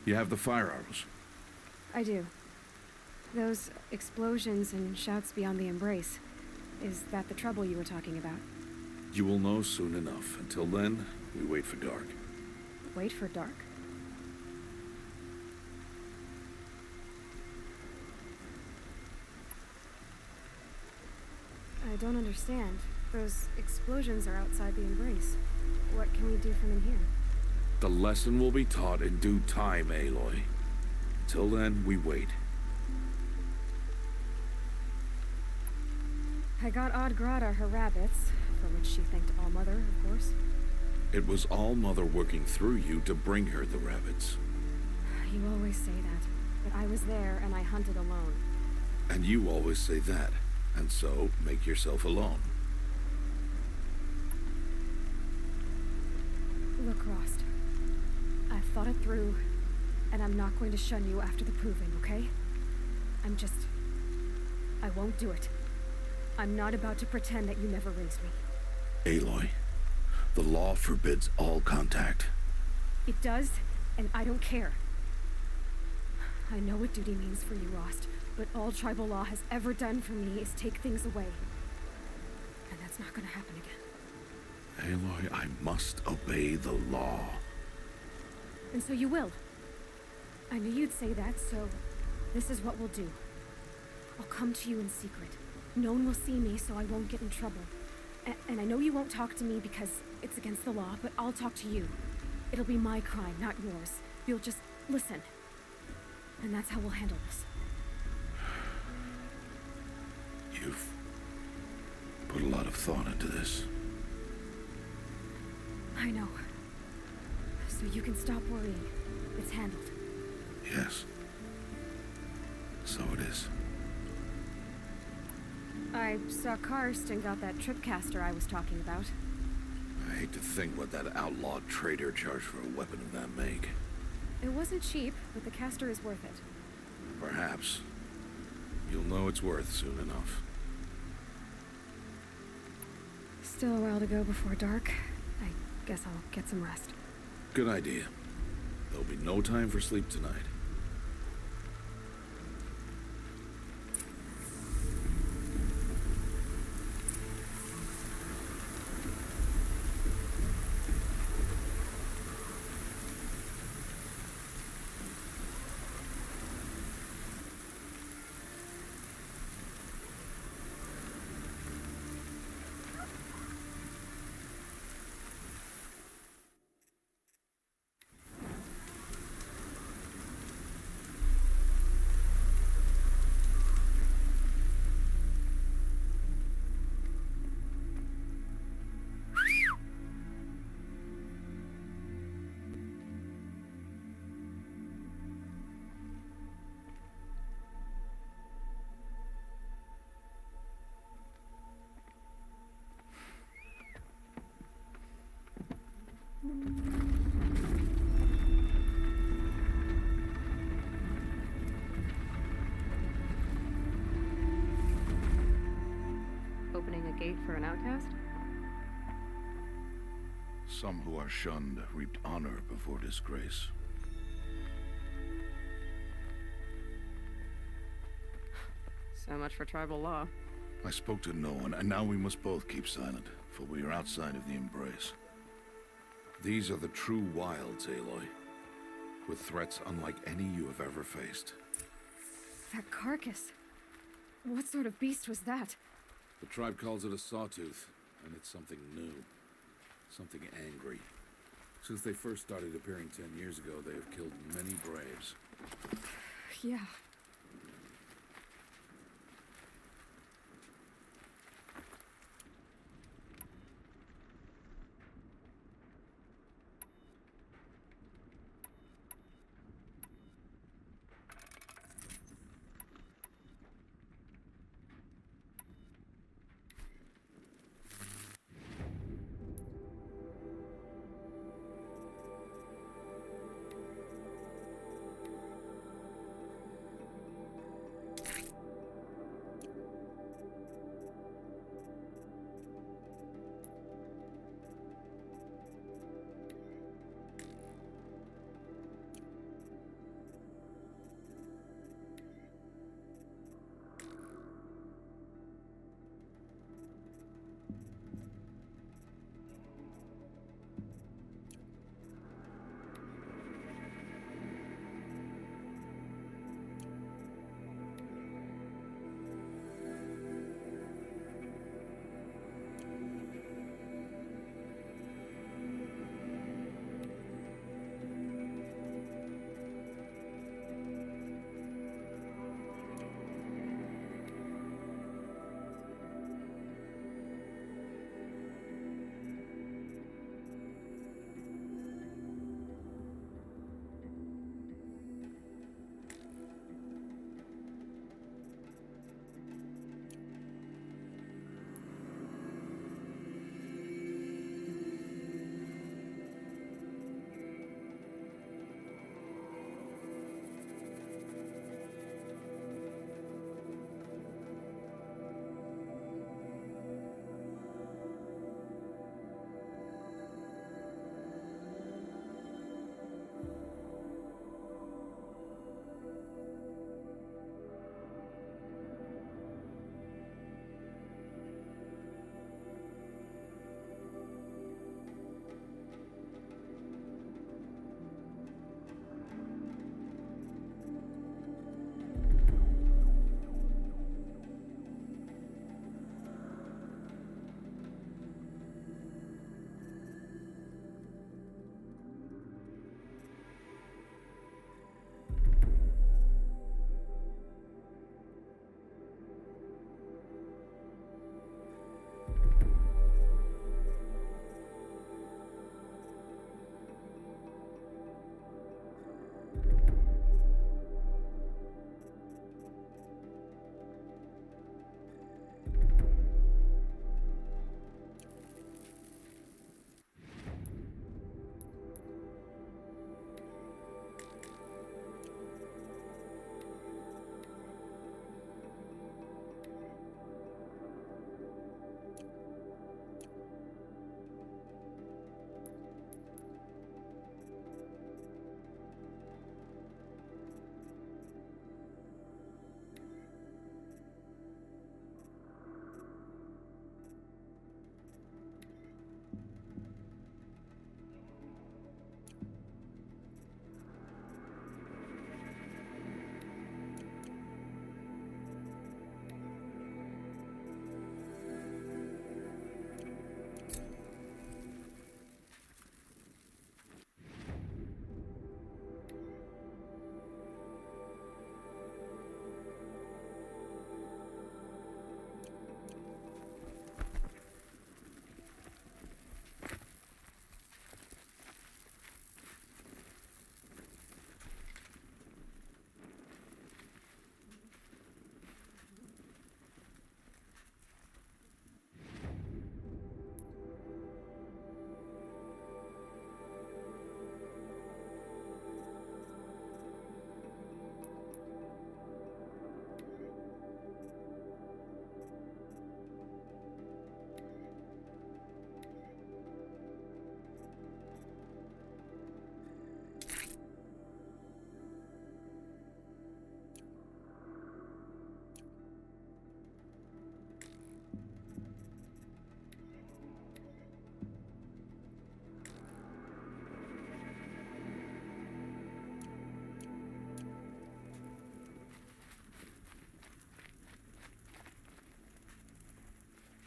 You have the fire arrows? I do. Those explosions and shouts beyond the embrace. Is that the trouble you were talking about? You will know soon enough. Until then, we wait for dark. Wait for dark? I don't understand. Those explosions are outside the embrace. What can we do from in here? The lesson will be taught in due time, Aloy. Till then, we wait. I got Odd-Grata her rabbits, for which she thanked All-Mother, of course. It was All-Mother working through you to bring her the rabbits. You always say that, but I was there and I hunted alone. And you always say that, and so make yourself alone. Look, Rost. I've thought it through, and I'm not going to shun you after the proving, okay? I won't do it. I'm not about to pretend that you never raised me. Aloy, the law forbids all contact. It does, and I don't care. I know what duty means for you, Rost, but all tribal law has ever done for me is take things away. And that's not gonna happen again. Aloy, I must obey the law. And so you will. I knew you'd say that, so this is what we'll do. I'll come to you in secret. No one will see me, so I won't get in trouble. And I know you won't talk to me because it's against the law, but I'll talk to you. It'll be my crime, not yours. You'll just listen. And that's how we'll handle this. You've put a lot of thought into this. I know. So you can stop worrying. It's handled. Yes. So it is. I saw Karst and got that tripcaster I was talking about. I hate to think what that outlawed trader charged for a weapon of that make. It wasn't cheap, but the caster is worth it. Perhaps. You'll know it's worth soon enough. Still a while to go before dark. I guess I'll get some rest. Good idea. There'll be no time for sleep tonight. Opening a gate for an outcast? Some who are shunned reaped honor before disgrace. So much for tribal law. I spoke to no one, and now we must both keep silent, for we are outside of the embrace. These are the true wilds, Aloy, with threats unlike any you have ever faced. That carcass. What sort of beast was that? The tribe calls it a sawtooth, and it's something new. Something angry. Since they first started appearing 10 years ago, they have killed many braves. Yeah.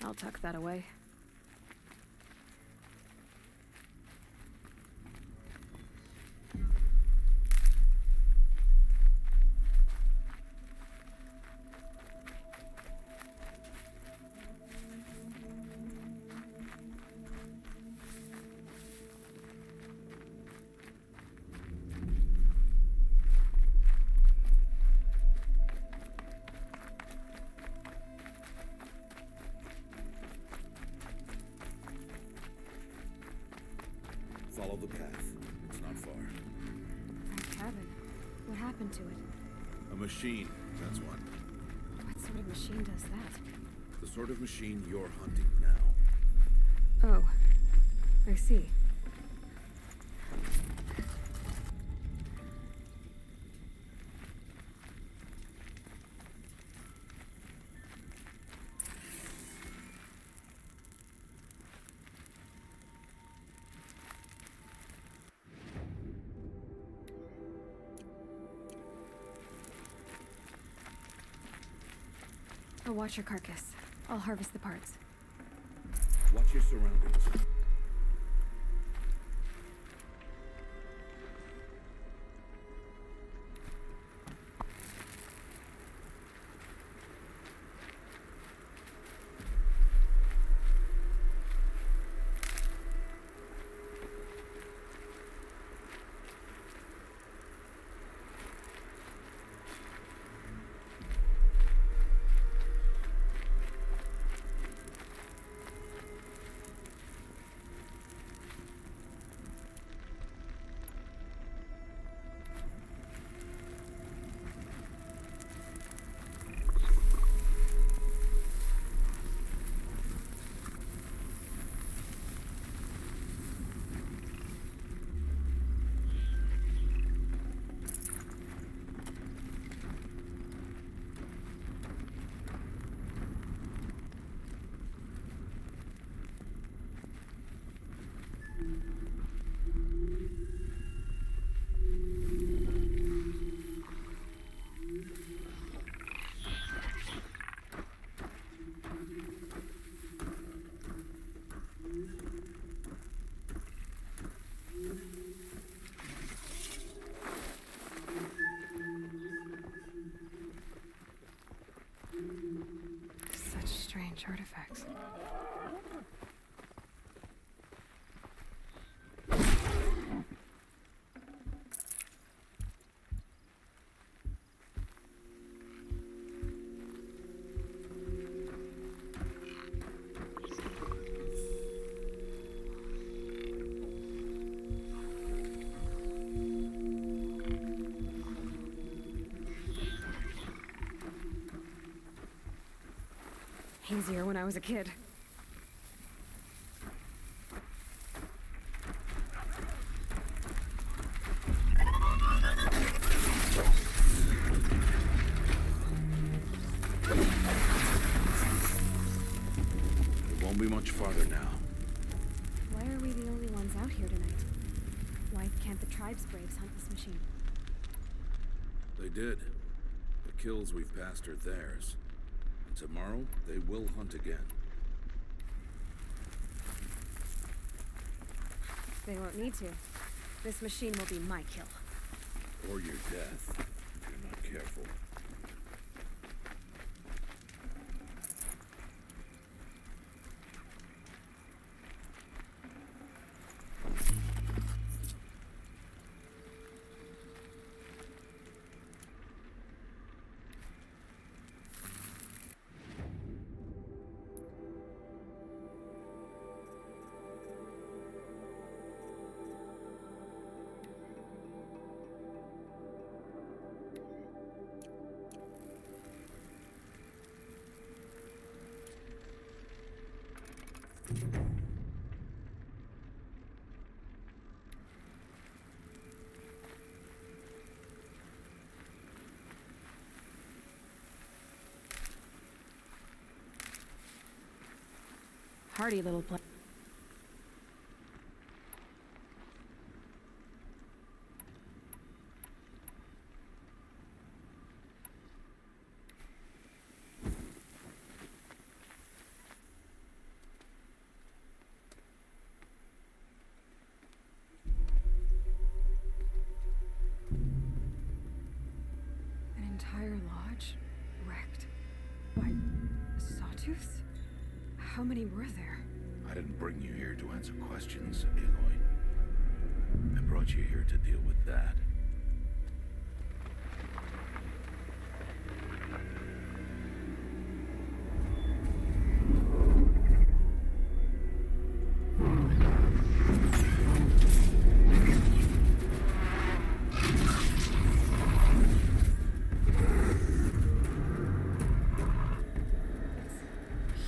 I'll tuck that away. Follow the path. It's not far. That cabin. What happened to it? A machine, that's what. What sort of machine does that? The sort of machine you're hunting now. Oh. I see. I'll watch your carcass. I'll harvest the parts. Watch your surroundings. Such strange artifacts. Easier when I was a kid. It won't be much farther now. Why are we the only ones out here tonight? Why can't the tribe's braves hunt this machine? They did. The kills we've passed are theirs. And tomorrow, they will hunt again. They won't need to. This machine will be my kill. Or your death, if you're not careful. Hardy little place. How many were there? I didn't bring you here to answer questions, Aloy. I brought you here to deal with that.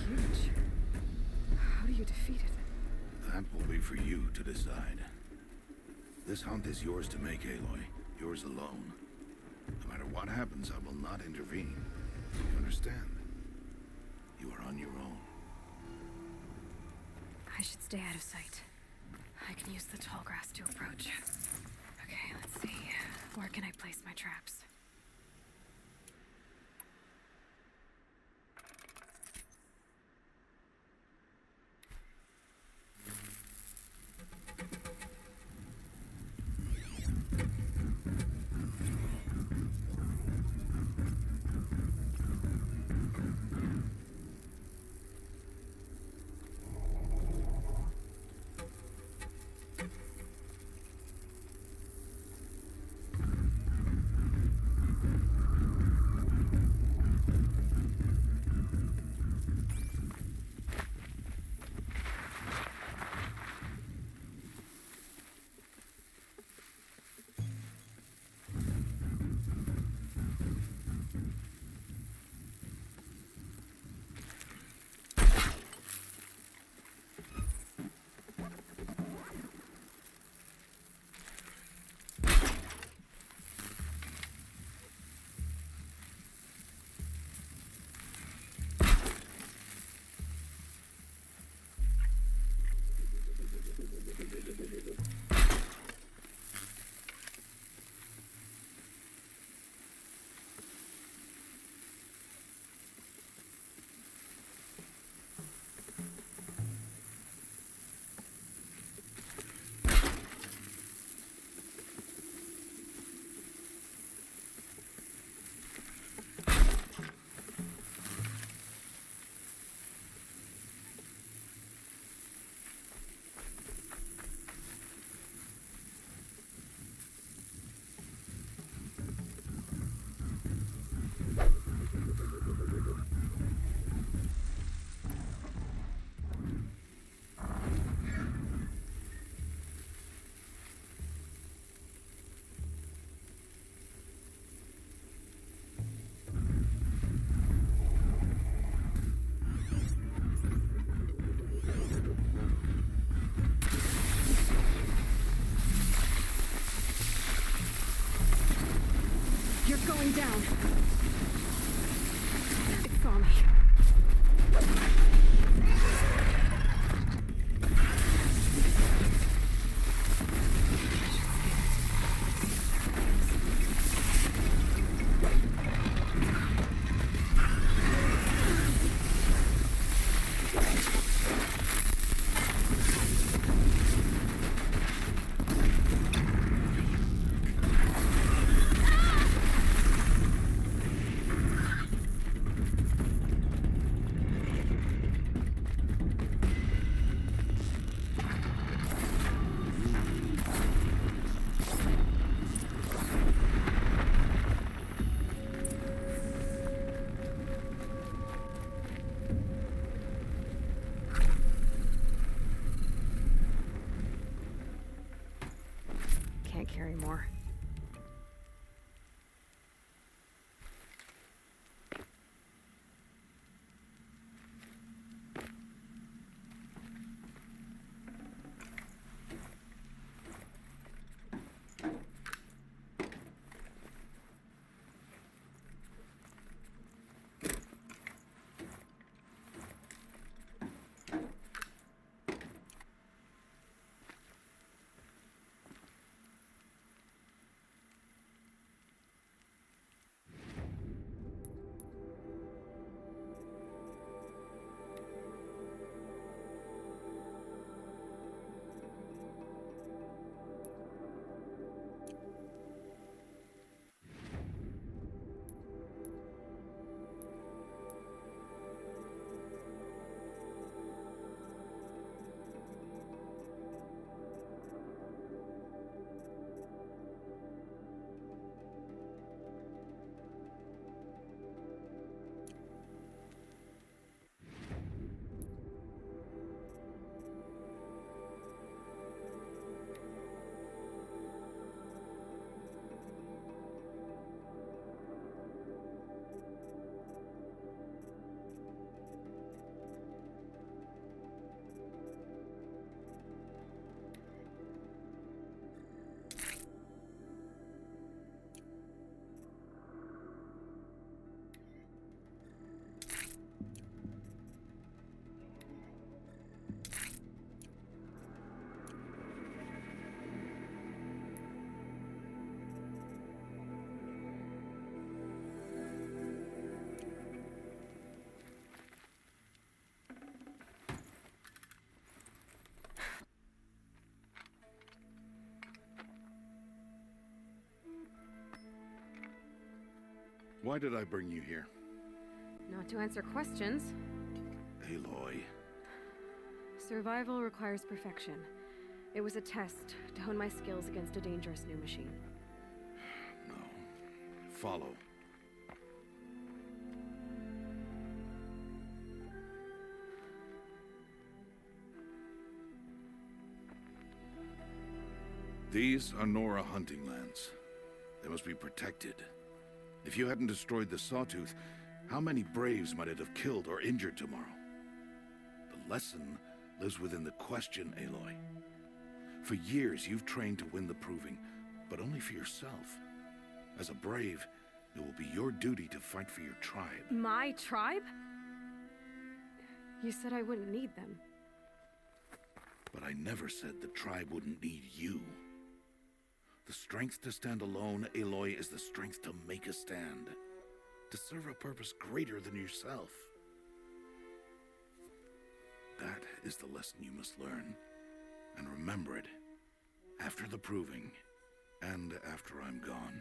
Huge. How do you defeat it? That will be for you to decide. This hunt is yours to make, Aloy. Yours alone. No matter what happens, I will not intervene. You understand? You are on your own. I should stay out of sight. I can use the tall grass to approach. Okay, let's see. Where can I place my traps? Going down. It saw me. Can't carry more. Why did I bring you here? Not to answer questions. Aloy. Survival requires perfection. It was a test to hone my skills against a dangerous new machine. No. Follow. These are Nora hunting lands. They must be protected. If you hadn't destroyed the Sawtooth, how many Braves might it have killed or injured tomorrow? The lesson lives within the question, Aloy. For years, you've trained to win the Proving, but only for yourself. As a Brave, it will be your duty to fight for your tribe. My tribe? You said I wouldn't need them. But I never said the tribe wouldn't need you. The strength to stand alone, Aloy, is the strength to make a stand. To serve a purpose greater than yourself. That is the lesson you must learn. And remember it. After the Proving. And after I'm gone.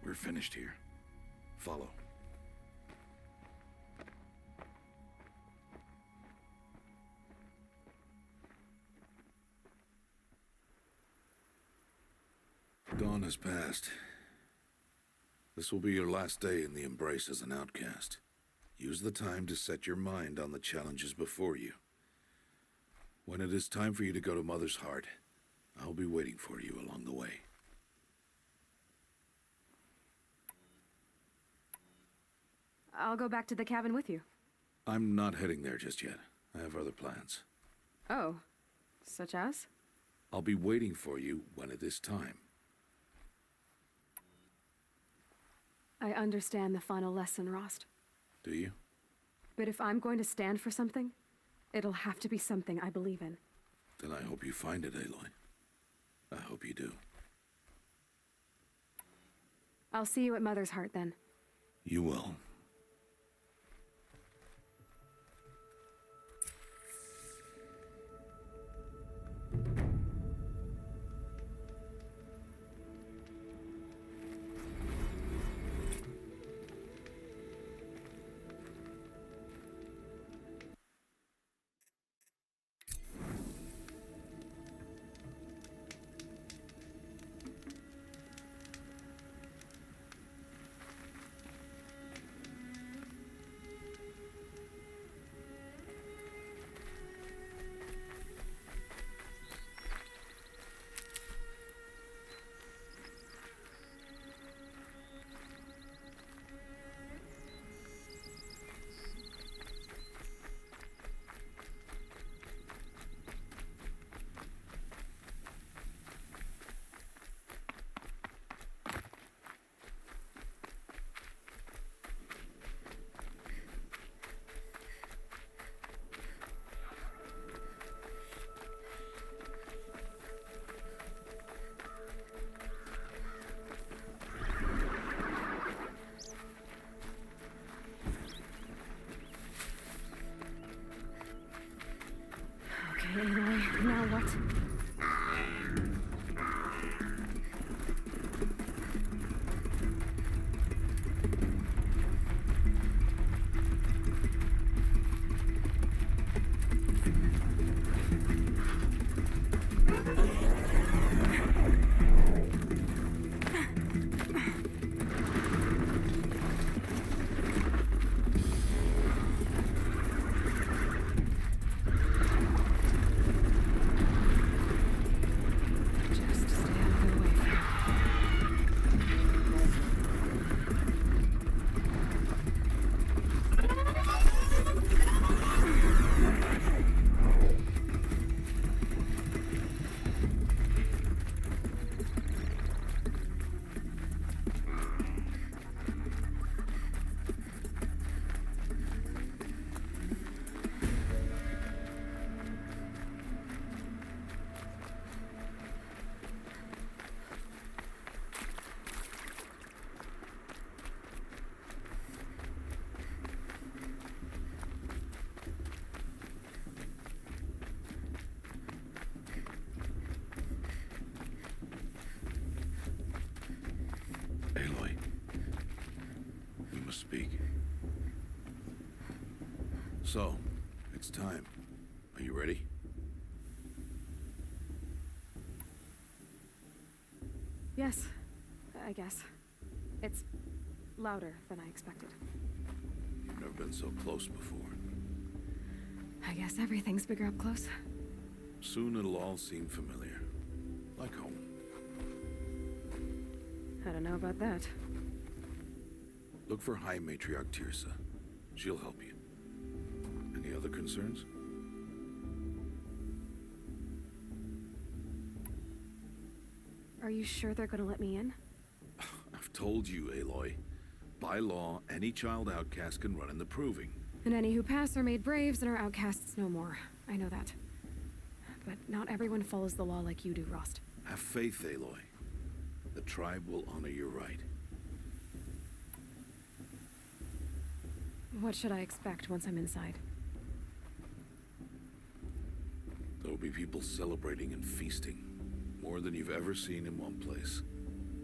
We're finished here. Follow. Dawn has passed. This will be your last day in the Embrace as an outcast. Use the time to set your mind on the challenges before you. When it is time for you to go to Mother's Heart, I'll be waiting for you along the way. I'll go back to the cabin with you. I'm not heading there just yet. I have other plans. Oh, such as? I'll be waiting for you when it is time. I understand the final lesson, Rost. Do you? But if I'm going to stand for something, it'll have to be something I believe in. Then I hope you find it, Aloy. I hope you do. I'll see you at Mother's Heart then. You will. Okay, Aloy, now what? So, it's time. Are you ready? Yes, I guess. It's louder than I expected. You've never been so close before. I guess everything's bigger up close. Soon it'll all seem familiar. Like home. I don't know about that. Look for High Matriarch Tirsa. She'll help you. Any other concerns? Are you sure they're gonna let me in? I've told you, Aloy. By law, any child outcast can run in the proving. And any who pass are made braves and are outcasts no more. I know that. But not everyone follows the law like you do, Rost. Have faith, Aloy. The tribe will honor your right. What should I expect once I'm inside? There will be people celebrating and feasting. More than you've ever seen in one place.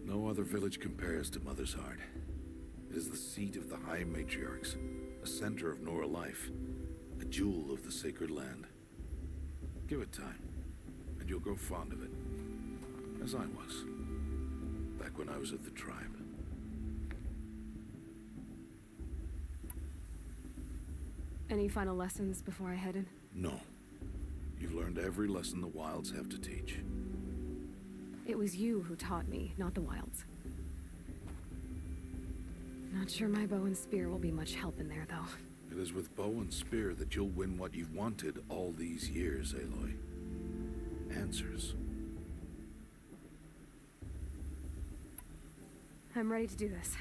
No other village compares to Mother's Heart. It is the seat of the High Matriarchs, a center of Nora life, a jewel of the sacred land. Give it time, and you'll grow fond of it. As I was, back when I was at the tribe. Any final lessons before I head in? No. You've learned every lesson the Wilds have to teach. It was you who taught me, not the Wilds. Not sure my bow and spear will be much help in there, though. It is with bow and spear that you'll win what you've wanted all these years, Aloy. Answers. I'm ready to do this.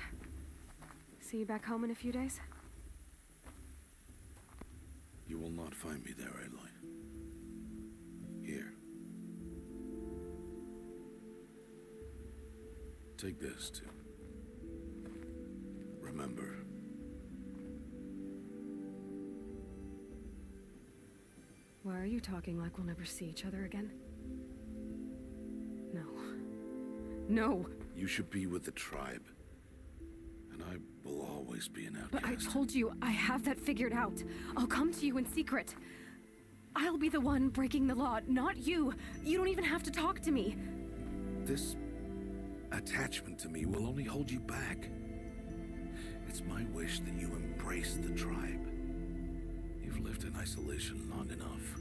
See you back home in a few days? You will not find me there, Aloy. Here. Take this, too. Remember. Why are you talking like we'll never see each other again? No. No! You should be with the tribe. And I will always be an outcast. But I told you, I have that figured out. I'll come to you in secret. I'll be the one breaking the law, not you. You don't even have to talk to me. This attachment to me will only hold you back. It's my wish that you embrace the tribe. You've lived in isolation long enough.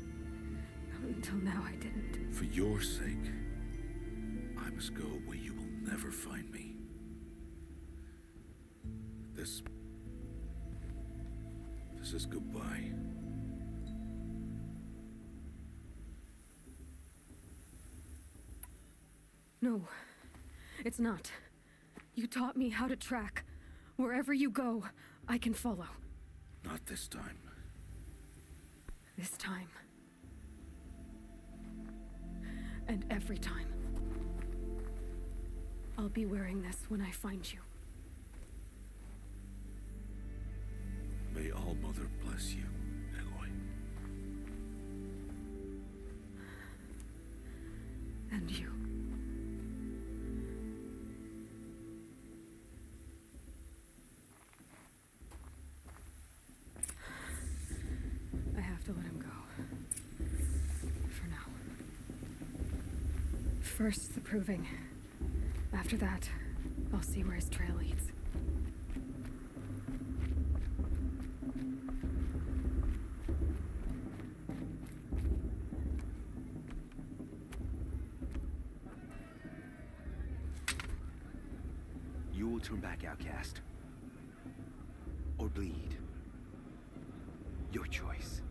Until now, I didn't. For your sake, I must go where you will never find me. This is goodbye. No, it's not. You taught me how to track. Wherever you go, I can follow. Not this time. This time. And every time. I'll be wearing this when I find you. May All Mother bless you, Aloy. And you. I have to let him go. For now. First, the proving. After that, I'll see where his trail leads. You will turn back, outcast. Or bleed. Your choice.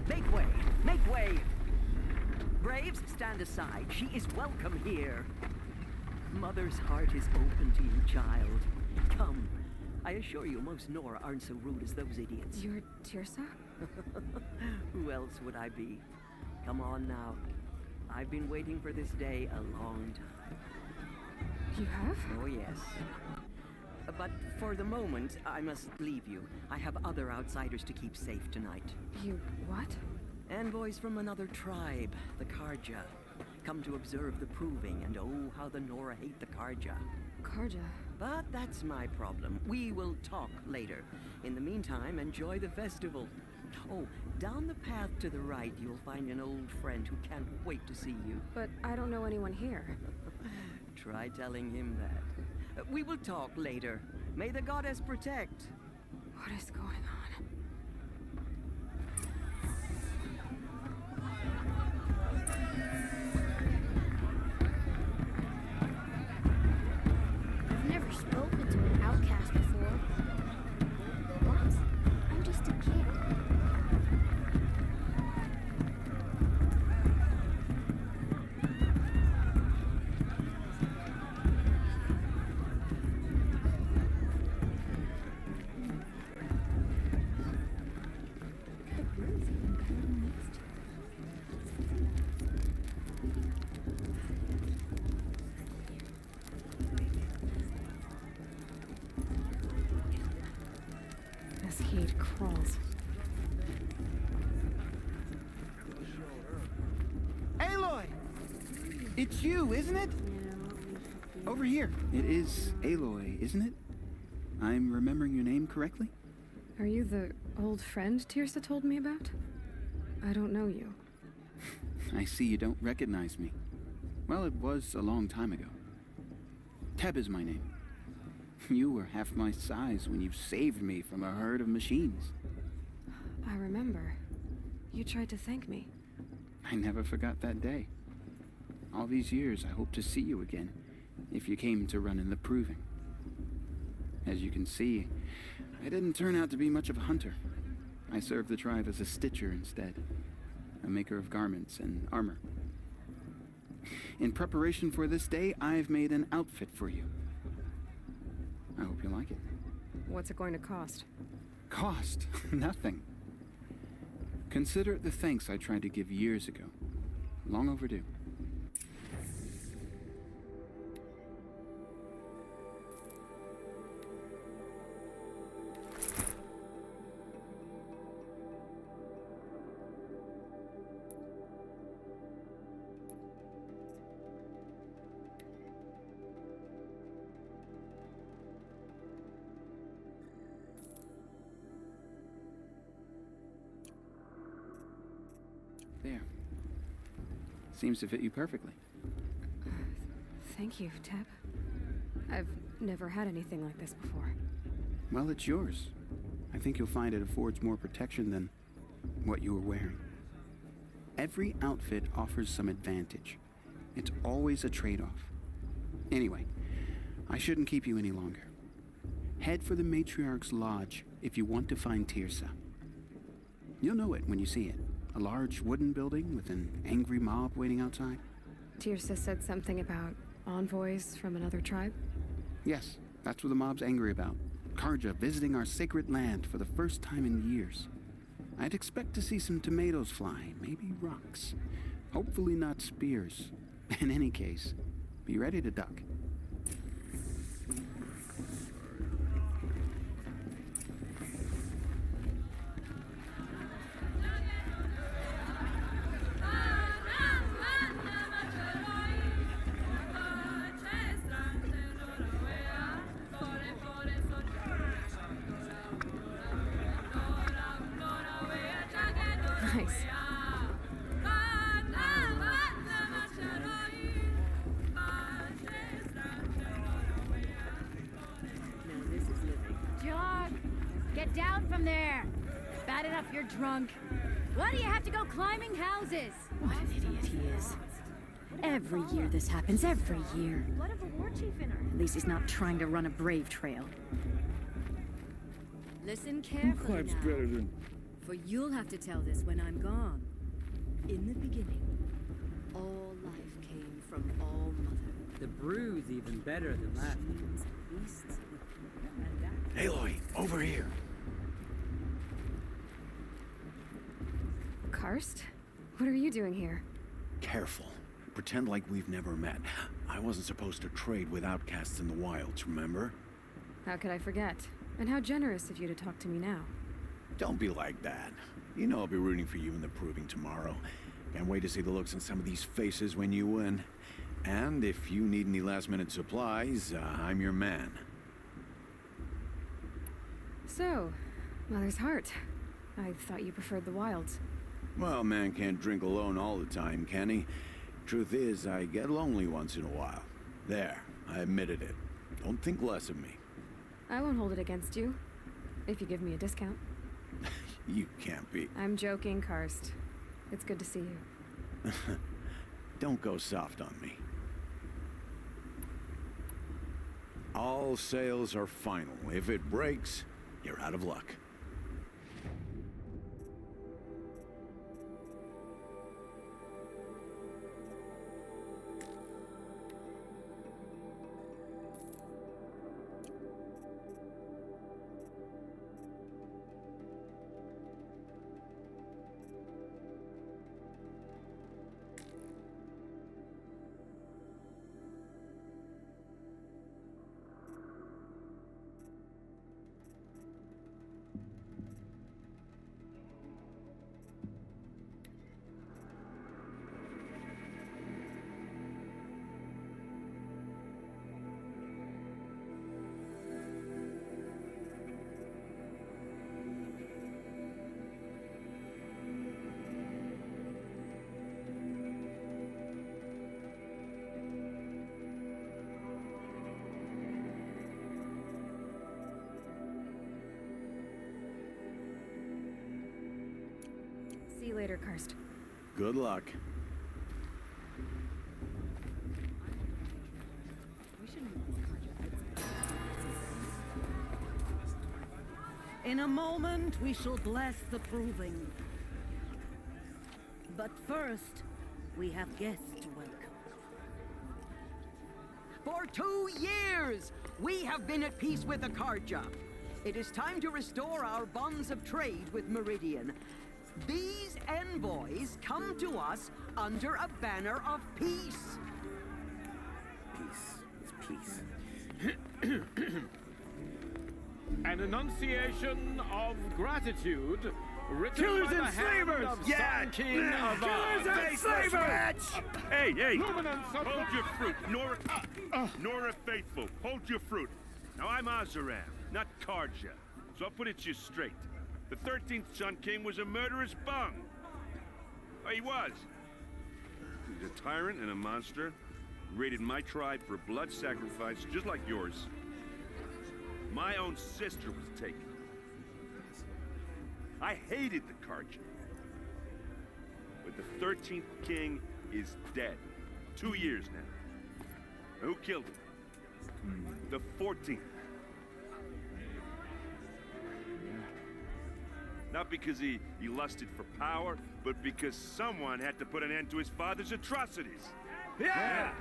Make way! Make way! Braves, stand aside. She is welcome here. Mother's heart is open to you, child. Come. I assure you, most Nora aren't so rude as those idiots. You're Tirsa? Who else would I be? Come on now. I've been waiting for this day a long time. You have? Oh, yes. But for the moment, I must leave you. I have other outsiders to keep safe tonight. You what? Envoys from another tribe, the Karja. Come to observe the proving, and oh, how the Nora hate the Karja. Karja? But that's my problem. We will talk later. In the meantime, enjoy the festival. Oh, down the path to the right, you'll find an old friend who can't wait to see you. But I don't know anyone here. Try telling him that. We will talk later. May the goddess protect. What is going on? I've never spoken to an outcast before. What? I'm just a kid. This heat crawls. Aloy! It's you, isn't it? Over here. It is Aloy, isn't it? I'm remembering your name correctly? Are you the old friend Tirsa told me about? I don't know you. I see you don't recognize me. Well, it was a long time ago. Teb is my name. You were half my size when you saved me from a herd of machines. I remember. You tried to thank me. I never forgot that day. All these years, I hope to see you again, if you came to run in the proving. As you can see, I didn't turn out to be much of a hunter. I served the tribe as a stitcher instead, a maker of garments and armor. In preparation for this day, I've made an outfit for you. I hope you like it. What's it going to cost? Cost? Nothing. Consider it the thanks I tried to give years ago. Long overdue. There. Seems to fit you perfectly. Thank you, Teb. I've never had anything like this before. Well, it's yours. I think you'll find it affords more protection than what you were wearing. Every outfit offers some advantage. It's always a trade-off. Anyway, I shouldn't keep you any longer. Head for the Matriarch's Lodge if you want to find Tirsa. You'll know it when you see it. A large wooden building with an angry mob waiting outside. Tirsa said something about envoys from another tribe? Yes, that's what the mob's angry about. Karja visiting our sacred land for the first time in years. I'd expect to see some tomatoes fly, maybe rocks. Hopefully not spears. In any case, be ready to duck. Nice. Now this is living. John, get down from there. Bad enough you're drunk. Why do you have to go climbing houses? What an idiot he is. Every year this happens, every year. Blood of a war chief in her. At least he's not trying to run a brave trail. Listen carefully now. For you'll have to tell this when I'm gone. In the beginning, all life came from All Mother. The brew's even better than last. Beasts. Aloy, over here. Karst? What are you doing here? Careful. Pretend like we've never met. I wasn't supposed to trade with outcasts in the wilds, remember? How could I forget? And how generous of you to talk to me now. Don't be like that. You know I'll be rooting for you in the proving tomorrow. Can't wait to see the looks on some of these faces when you win. And if you need any last-minute supplies, I'm your man. So, Mother's Heart. I thought you preferred the wilds. Well, man can't drink alone all the time, can he? Truth is, I get lonely once in a while. There, I admitted it. Don't think less of me. I won't hold it against you, if you give me a discount. You can't be. I'm joking, Karst. It's good to see you. Don't go soft on me. All sales are final. If it breaks, you're out of luck. See you later, Karst. Good luck. In a moment, we shall bless the proving. But first, we have guests to welcome. For 2 years, we have been at peace with the Carja. It is time to restore our bonds of trade with Meridian. These envoys come to us under a banner of peace. Peace. It's peace. An enunciation of gratitude written Killers by the and hand slavers! of Yeah! Sun King of Killers Oz. and slavers! Hey! Luminance of Hold your fruit, Nora Faithful. Hold your fruit. Now I'm Azaram, not Karja. So I'll put it to you straight. The 13th Sun King was a murderous bung. Oh, he was. He's a tyrant and a monster. Raided my tribe for blood sacrifice, just like yours. My own sister was taken. I hated the Karja. But the 13th king is dead. 2 years now. Who killed him? The 14th. Not because he lusted for power, but because someone had to put an end to his father's atrocities. Yeah!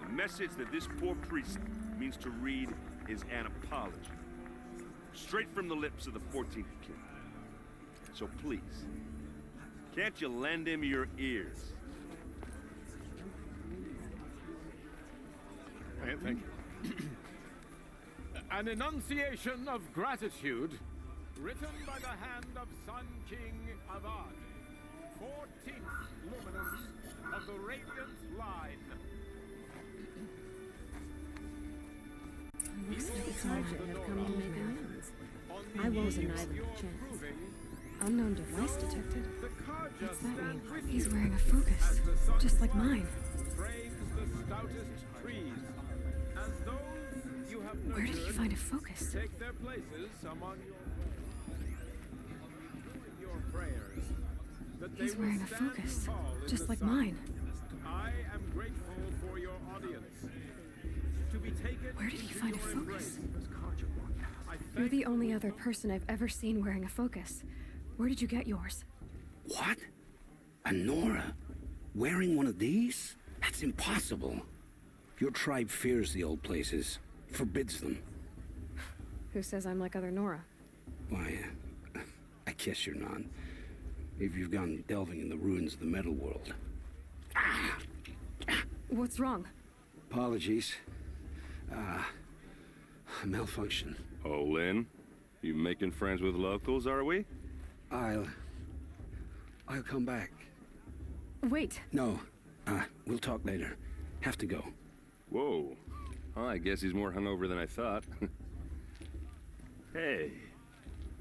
The message that this poor priest means to read is an apology. Straight from the lips of the 14th king. So please, can't you lend him your ears? Thank you. An enunciation of gratitude written by the hand of Sun King of Oz. 14th luminance of the Radiant Line. Looks like the Carja have come to make amends. I wasn't either chance. Unknown device detected. What's that mean? He's wearing a focus, just like mine. Frames the stoutest trees, as those you have Where did he nurtured find a focus? take their places among your prayers. That they He's will wearing a stand focus, tall in just the like sun. mine. I am grateful for your audience. To be taken Where did he into find a your focus? embrace. I You're thank the only other person I've ever seen wearing a focus. Where did you get yours? What? A Nora? Wearing one of these? That's impossible. Your tribe fears the old places, forbids them. Who says I'm like other Nora? Why, I guess you're not. If you've gone delving in the ruins of the metal world. What's wrong? Apologies. Malfunction. Oh, Lynn, you making friends with locals, are we? I'll come back. Wait. No, we'll talk later. Have to go. Whoa. Well, I guess he's more hungover than I thought. Hey,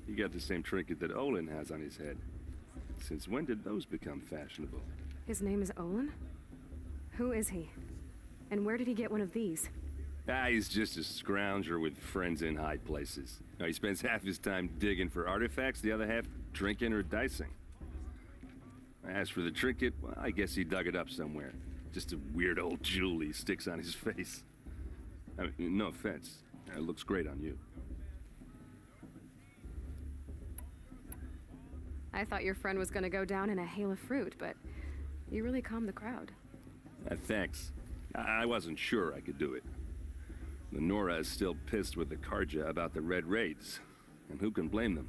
you got the same trinket that Olin has on his head. Since when did those become fashionable? His name is Olin? Who is he? And where did he get one of these? He's just a scrounger with friends in high places. Now, he spends half his time digging for artifacts, the other half drinking or dicing. As for the trinket, well, I guess he dug it up somewhere. Just a weird old jewel he sticks on his face. I mean, no offense. It looks great on you. I thought your friend was gonna go down in a hail of fruit, but you really calmed the crowd. Thanks. I wasn't sure I could do it. The Nora is still pissed with the Karja about the Red Raids, and who can blame them?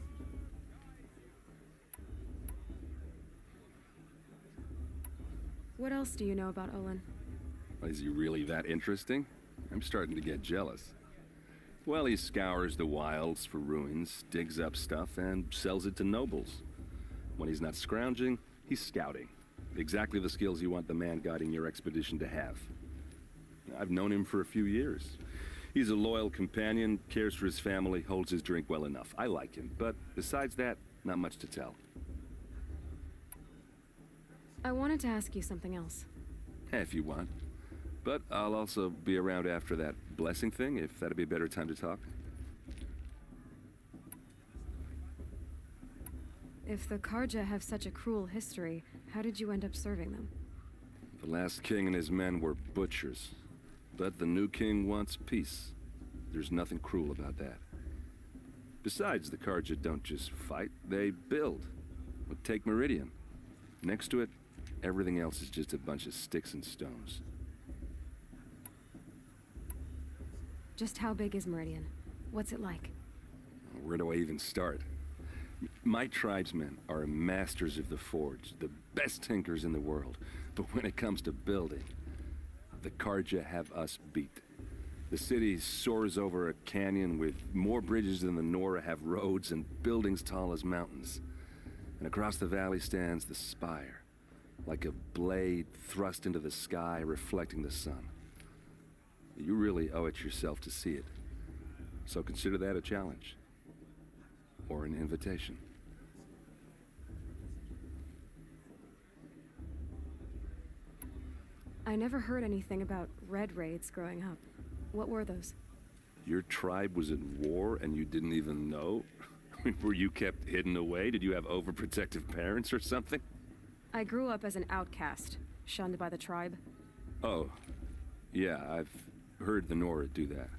What else do you know about Olin? Is he really that interesting? I'm starting to get jealous. Well, he scours the wilds for ruins, digs up stuff, and sells it to nobles. When he's not scrounging, he's scouting. Exactly the skills you want the man guiding your expedition to have. I've known him for a few years. He's a loyal companion, cares for his family, holds his drink well enough. I like him, but besides that, not much to tell. I wanted to ask you something else. If you want. But I'll also be around after that blessing thing, if that'd be a better time to talk. If the Karja have such a cruel history, how did you end up serving them? The last king and his men were butchers. But the new king wants peace. There's nothing cruel about that. Besides, the Karja don't just fight, they build. Take Meridian. Next to it, everything else is just a bunch of sticks and stones. Just how big is Meridian? What's it like? Where do I even start? My tribesmen are masters of the forge, the best tinkers in the world. But when it comes to building, the Karja have us beat. The city soars over a canyon with more bridges than the Nora have roads and buildings tall as mountains. And across the valley stands the spire, like a blade thrust into the sky, reflecting the sun. You really owe it yourself to see it. So consider that a challenge. Or an invitation. I never heard anything about Red Raids growing up. What were those? Your tribe was in war and you didn't even know? Were you kept hidden away? Did you have overprotective parents or something? I grew up as an outcast, shunned by the tribe. Oh, yeah, I've heard the Nora do that.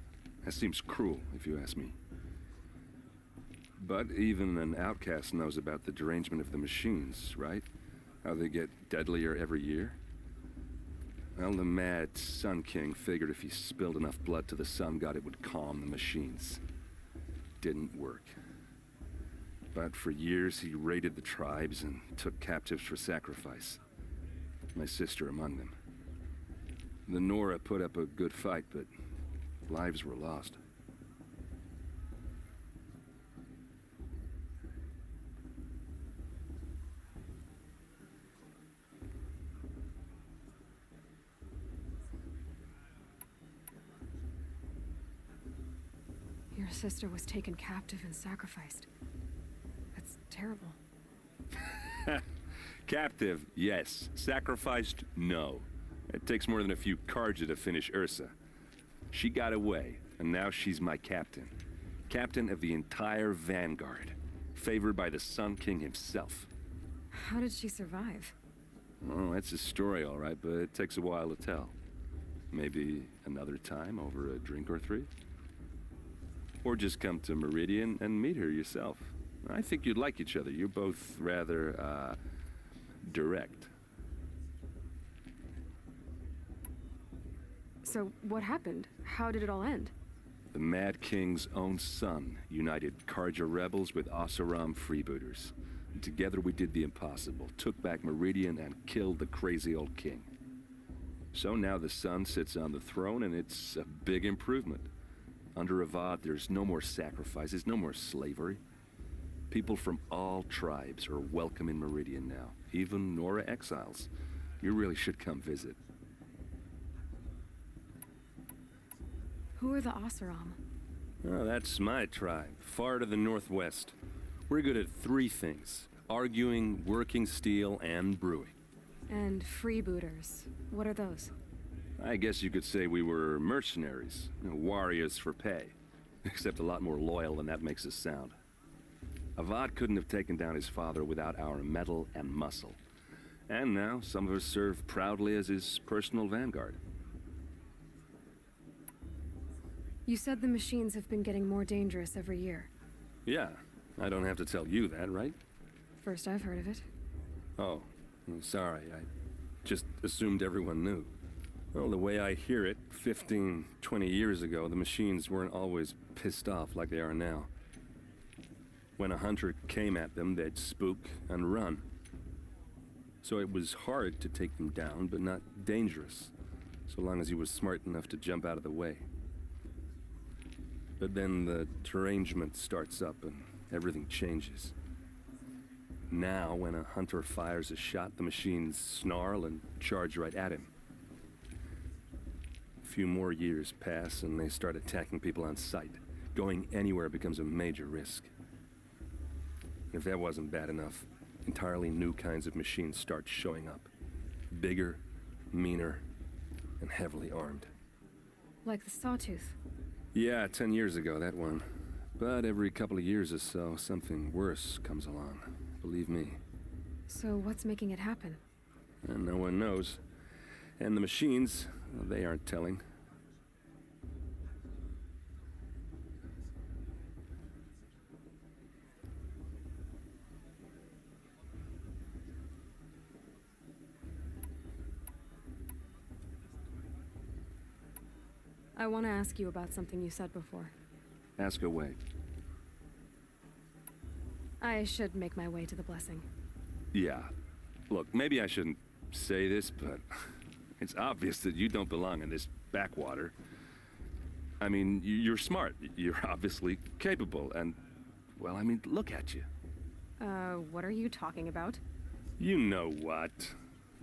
That seems cruel, if you ask me. But even an outcast knows about the derangement of the machines, right? How they get deadlier every year? Well, the mad Sun King figured if he spilled enough blood to the Sun God, it would calm the machines. Didn't work. But for years, he raided the tribes and took captives for sacrifice. My sister among them. The Nora put up a good fight, but lives were lost. Your sister was taken captive and sacrificed. That's terrible. Captive, yes. Sacrificed, no. It takes more than a few Karja to finish Ursa. She got away, and now she's my captain. Captain of the entire Vanguard. Favored by the Sun King himself. How did she survive? Oh, that's a story, all right, but it takes a while to tell. Maybe another time over a drink or three? Or just come to Meridian and meet her yourself. I think you'd like each other. You're both rather, direct. So, what happened? How did it all end? The Mad King's own son united Karja rebels with Oseram freebooters. And together we did the impossible, took back Meridian and killed the crazy old king. So now the son sits on the throne and it's a big improvement. Under Avad, there's no more sacrifices, no more slavery. People from all tribes are welcome in Meridian now, even Nora exiles. You really should come visit. Who are the Oseram? Oh, that's my tribe, far to the northwest. We're good at three things: arguing, working steel, and brewing. And freebooters. What are those? I guess you could say we were mercenaries, warriors for pay. Except a lot more loyal than that makes us sound. Avad couldn't have taken down his father without our metal and muscle. And now, some of us serve proudly as his personal vanguard. You said the machines have been getting more dangerous every year. Yeah, I don't have to tell you that, right? First I've heard of it. Oh, sorry, I just assumed everyone knew. Well, the way I hear it, 15, 20 years ago, the machines weren't always pissed off like they are now. When a hunter came at them, they'd spook and run. So it was hard to take them down, but not dangerous, so long as he was smart enough to jump out of the way. But then the derangement starts up and everything changes. Now, when a hunter fires a shot, the machines snarl and charge right at him. A few more years pass and they start attacking people on sight. Going anywhere becomes a major risk. If that wasn't bad enough, entirely new kinds of machines start showing up. Bigger, meaner, and heavily armed. Like the Sawtooth. Yeah, 10 years ago, that one. But every couple of years or so, something worse comes along. Believe me. So what's making it happen? And no one knows. And the machines, well, they aren't telling. I want to ask you about something you said before. Ask away. I should make my way to the blessing. Yeah. Look, maybe I shouldn't say this, but it's obvious that you don't belong in this backwater. I mean, you're smart. You're obviously capable, and, well, I mean, look at you. What are you talking about? You know what.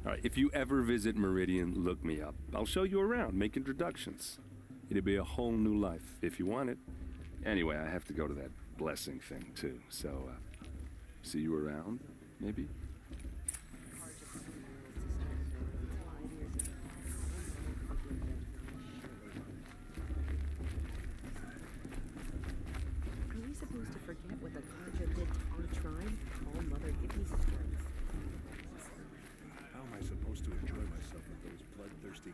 All right, if you ever visit Meridian, look me up. I'll show you around, make introductions. It'll be a whole new life, if you want it. Anyway, I have to go to that blessing thing, too, so, see you around, maybe? Are we supposed to forget what the Karja did to our tribe? All Mother give me strength. How am I supposed to enjoy myself with those bloodthirsty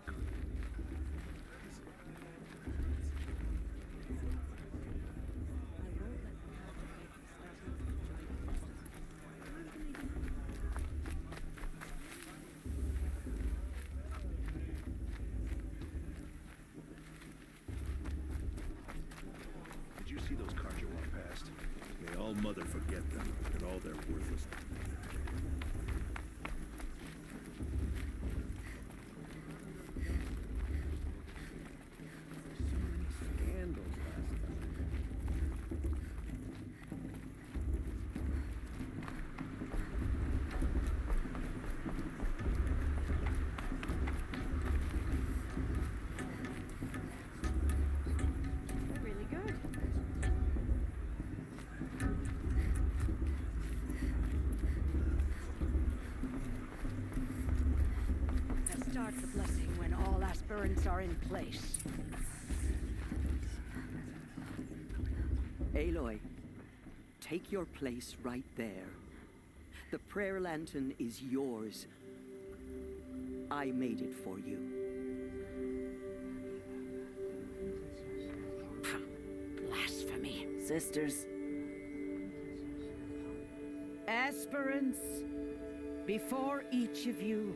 Did you see those Karja walk past? May all Mother forget them and all their worthlessness. Start the blessing when all aspirants are in place. Aloy, take your place right there. The prayer lantern is yours. I made it for you. Blasphemy. Sisters. Aspirants, before each of you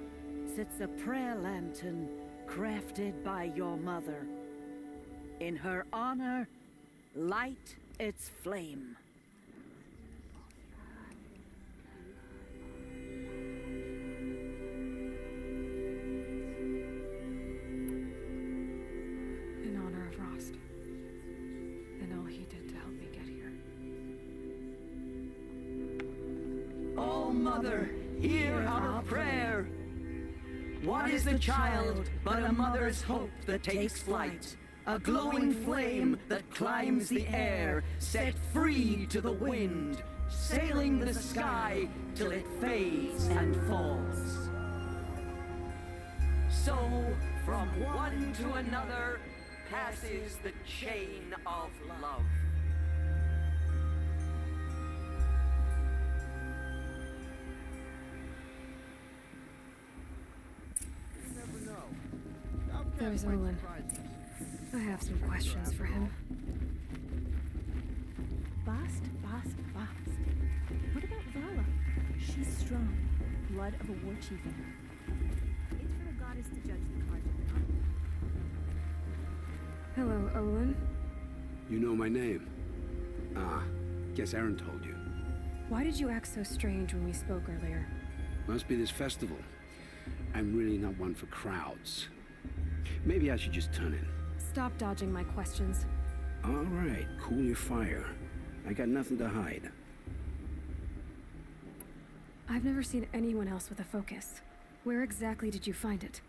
sits a prayer lantern crafted by your mother. In her honor, light its flame. In honor of Rost. And all he did to help me get here. Oh, Mother, hear our prayer. What is the child but a mother's hope that takes flight? A glowing flame that climbs the air, set free to the wind, sailing the sky till it fades and falls. So, from one to another, passes the chain of love. There's Olin. I have some questions for him. Bast. What about Vala? She's strong. Blood of a war chief in her. It's for the goddess to judge the cards of the Hello, Olin. You know my name? Ah, guess Aaron told you. Why did you act so strange when we spoke earlier? Must be this festival. I'm really not one for crowds. Maybe I should just turn in. Stop dodging my questions. All right, cool your fire. I got nothing to hide. I've never seen anyone else with a focus. Where exactly did you find it?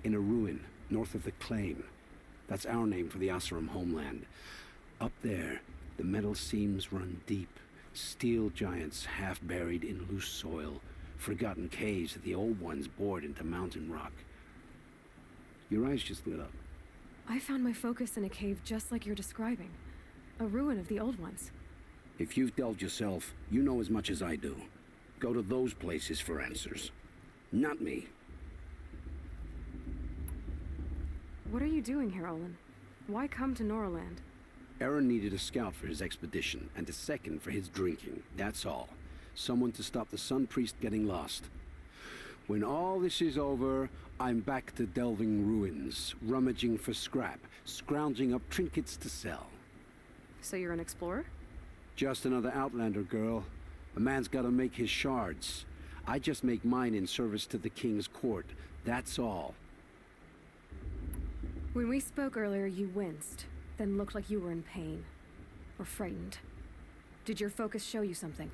In a ruin, north of the Claim. That's our name for the Oseram homeland. Up there, the metal seams run deep. Steel giants half buried in loose soil. Forgotten caves that the old ones bored into mountain rock. Your eyes just lit up. I found my focus in a cave just like you're describing. A ruin of the old ones. If you've delved yourself, you know as much as I do. Go to those places for answers. Not me. What are you doing here, Olin? Why come to Norland? Aaron needed a scout for his expedition, and a second for his drinking. That's all. Someone to stop the Sun Priest getting lost. When all this is over, I'm back to delving ruins, rummaging for scrap, scrounging up trinkets to sell. So you're an explorer? Just another Outlander, girl. A man's gotta make his shards. I just make mine in service to the King's court. That's all. When we spoke earlier, you winced, then looked like you were in pain. Or frightened. Did your focus show you something?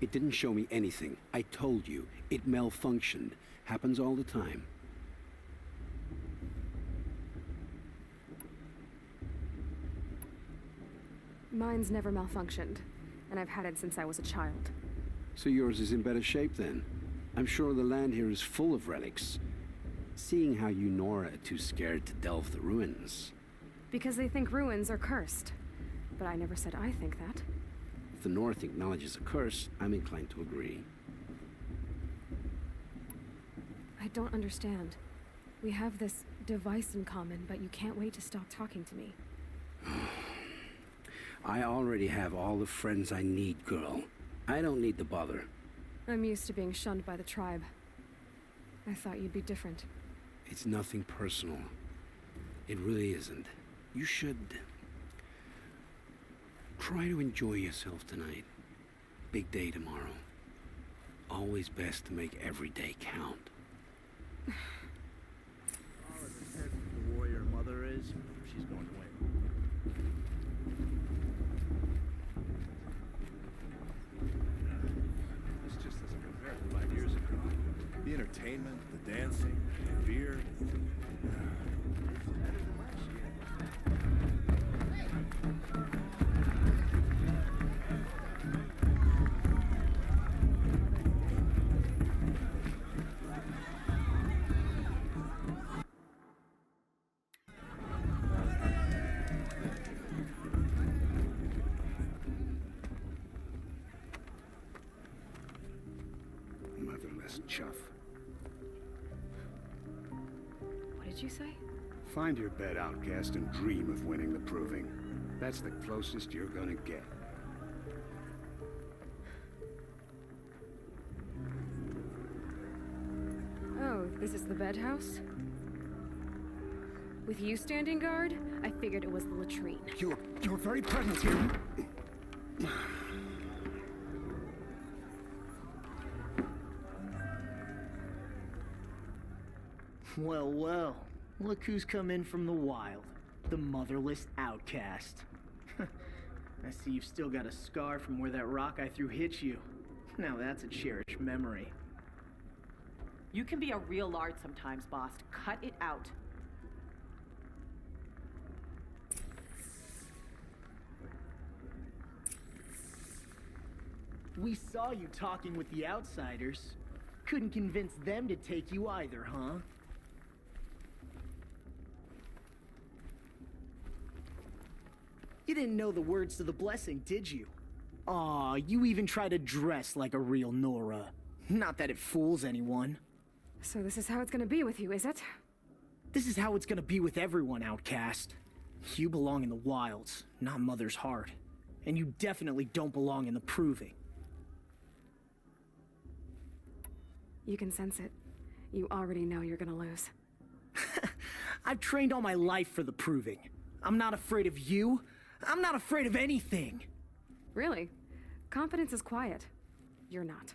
It didn't show me anything. I told you. It malfunctioned. Happens all the time. Mine's never malfunctioned, and I've had it since I was a child. So yours is in better shape then. I'm sure the land here is full of relics. Seeing how you Nora are too scared to delve the ruins. Because they think ruins are cursed. But I never said I think that. If the North acknowledges a curse, I'm inclined to agree. I don't understand. We have this device in common, but you can't wait to stop talking to me. I already have all the friends I need, girl. I don't need the bother. I'm used to being shunned by the tribe. I thought you'd be different. It's nothing personal. It really isn't. You should try to enjoy yourself tonight. Big day tomorrow. Always best to make every day count. The warrior mother is, she's going to win. This just doesn't compare to 5 years ago. The entertainment, the dancing, the beer. Motherless chuff. What did you say? Find your bed, outcast, and dream of winning the proving. That's the closest you're gonna get. Oh, this is the bed house? With you standing guard, I figured it was the latrine. Your very presence here. Well, well. Look who's come in from the wild. The motherless outcast. I see you've still got a scar from where that rock I threw hit you. Now that's a cherished memory. You can be a real lard sometimes, boss. Cut it out. We saw you talking with the outsiders. Couldn't convince them to take you either, huh? You didn't know the words to the blessing, did you? Aw, you even try to dress like a real Nora. Not that it fools anyone. So this is how it's gonna be with you, is it? This is how it's gonna be with everyone, Outcast. You belong in the wilds, not Mother's heart. And you definitely don't belong in the Proving. You can sense it. You already know you're gonna lose. I've trained all my life for the Proving. I'm not afraid of you. I'm not afraid of anything. Really? Confidence is quiet. You're not.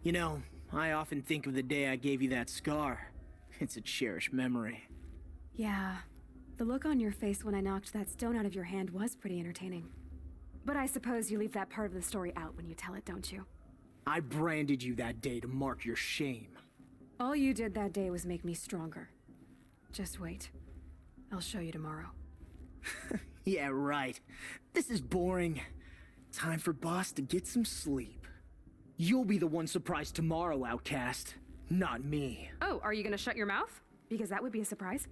You know, I often think of the day I gave you that scar. It's a cherished memory. Yeah. The look on your face when I knocked that stone out of your hand was pretty entertaining. But I suppose you leave that part of the story out when you tell it, don't you? I branded you that day to mark your shame. All you did that day was make me stronger. Just wait. I'll show you tomorrow. Yeah, right. This is boring. Time for Boss to get some sleep. You'll be the one surprised tomorrow, Outcast. Not me. Oh, are you gonna shut your mouth? Because that would be a surprise.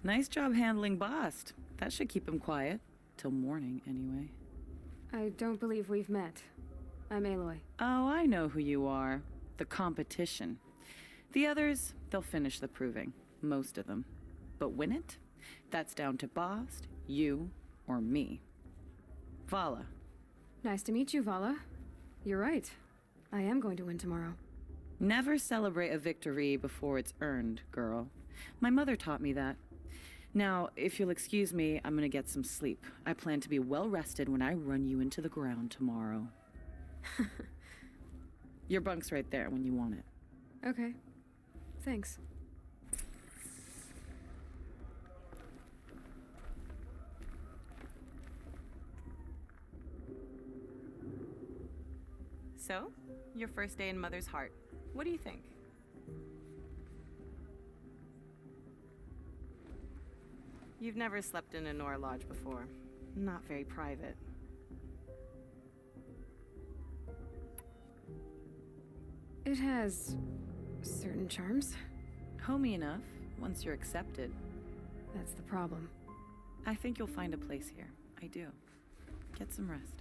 Nice job handling Bast. That should keep him quiet. Till morning, anyway. I don't believe we've met. I'm Aloy. Oh, I know who you are. The competition. The others, they'll finish the Proving. Most of them. But win it? That's down to Bast, you, or me. Vala. Nice to meet you, Vala. You're right. I am going to win tomorrow. Never celebrate a victory before it's earned, girl. My mother taught me that. Now, if you'll excuse me, I'm gonna get some sleep. I plan to be well rested when I run you into the ground tomorrow. Your bunk's right there when you want it. Okay. Thanks. So, your first day in Mother's heart. What do you think? You've never slept in a Nora lodge before. Not very private. It has certain charms. Homey enough, once you're accepted. That's the problem. I think you'll find a place here. I do. Get some rest.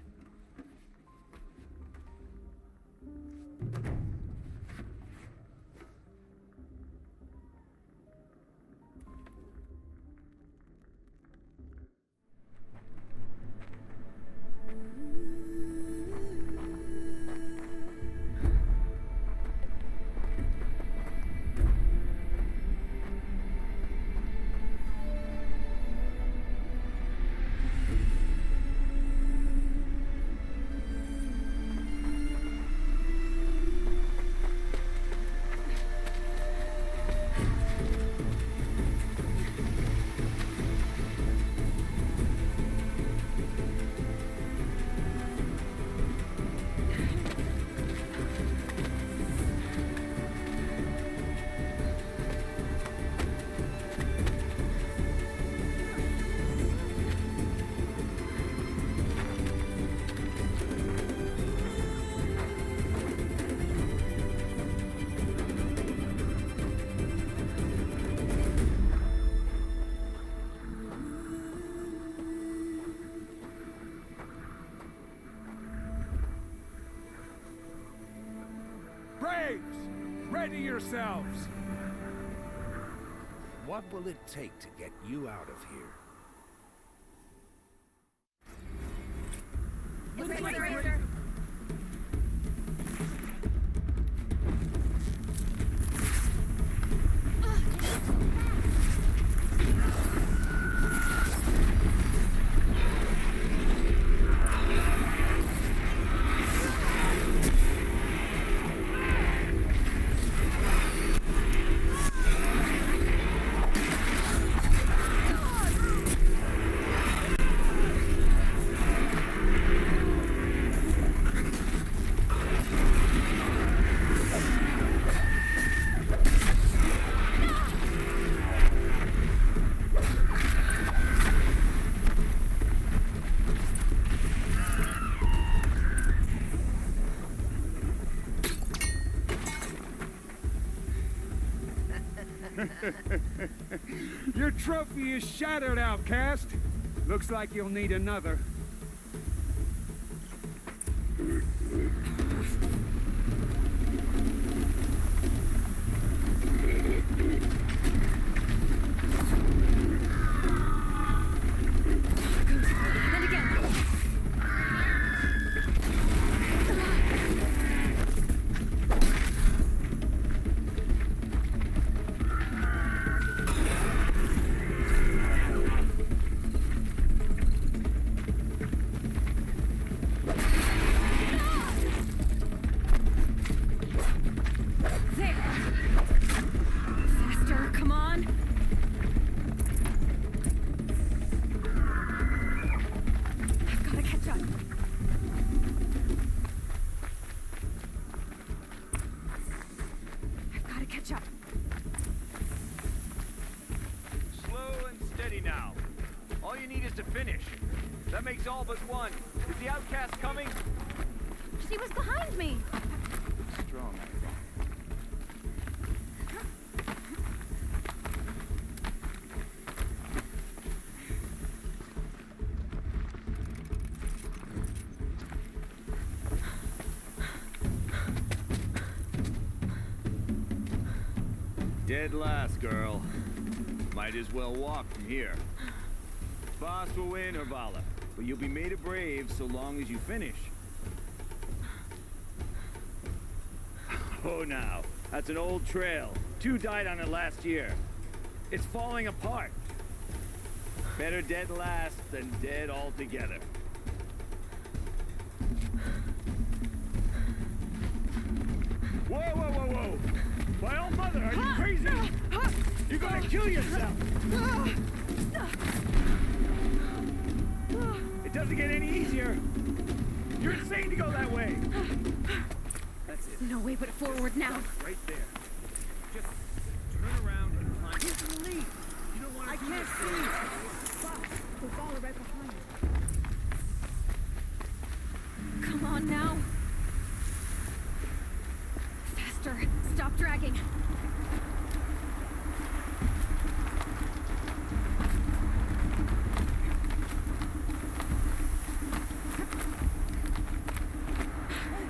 Ready yourselves! What will it take to get you out of here? Your trophy is shattered, outcast. Looks like you'll need another. And again. There. Faster, come on. I've got to catch up. I've got to catch up. Slow and steady now. All you need is to finish. That makes all but one. Is the outcast coming? She was behind me. Strong. Dead last, girl. Might as well walk from here. Boss will win, Vala, but you'll be made a brave so long as you finish. Oh, now. That's an old trail. 2 died on it last year. It's falling apart. Better dead last than dead altogether. Whoa, whoa, whoa, whoa! My old mother, are you crazy? You're gonna kill yourself! It doesn't get any easier. You're insane to go that way. That's it. No way but forward now. Right there. Just turn around and climb. Here's the lead. You don't want to. I can't see. Stop. The ball right behind you. Come on now. Faster. Stop dragging.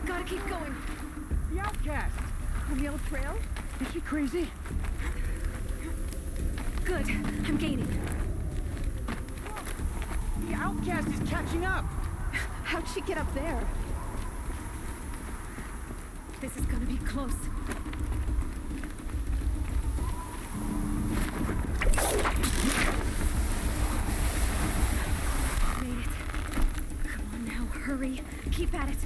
Gotta keep going. The outcast! On the old trail? Is she crazy? Good. I'm gaining. The outcast is catching up! How'd she get up there? This is gonna be close. Made it. Come on now, hurry. Keep at it.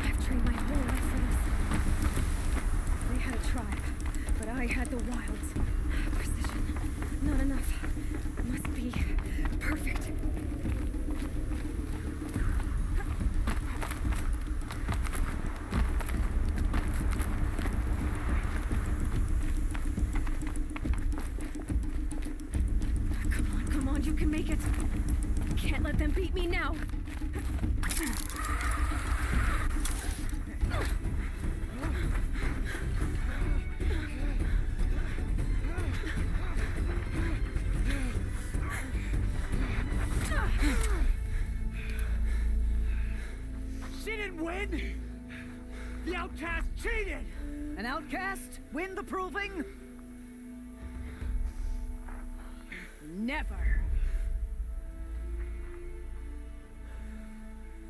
I've trained my whole life for this. They had a tribe, but I had the wilds. Precision. Not enough. Must be perfect. Come on, you can make it. Can't let them beat me now. She didn't win! The outcast cheated! An outcast win the proving? Never.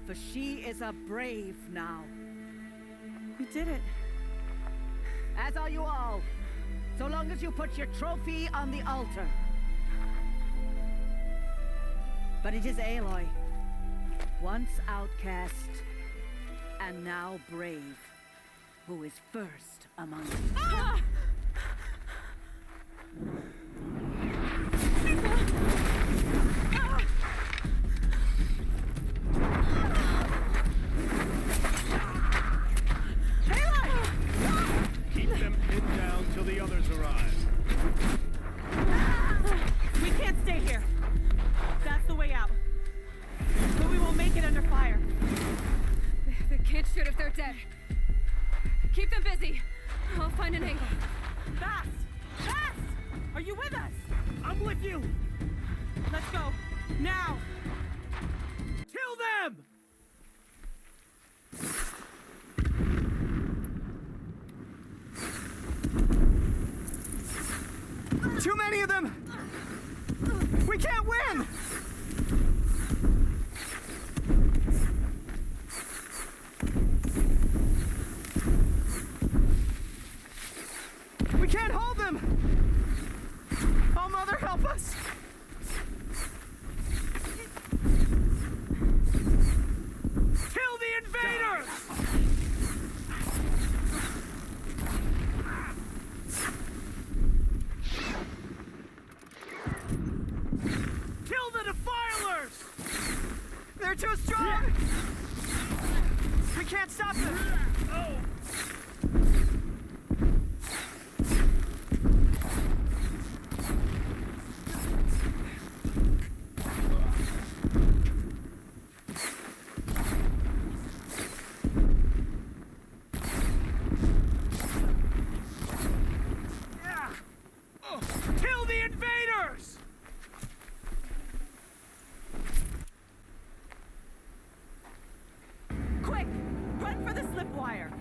For she is a brave now. We did it. As are you all. So long as you put your trophy on the altar. But it is Aloy. Once outcast, and now brave, who is first among you. Ah! Keep them pinned down. with you! Let's go. Now! Kill them! Too many of them! We can't win! We can't hold them! Oh, Mother, help us! Kill the invaders! Kill the defilers! They're too strong! We can't stop them! Kill the invaders! Quick! Run for the slip wire!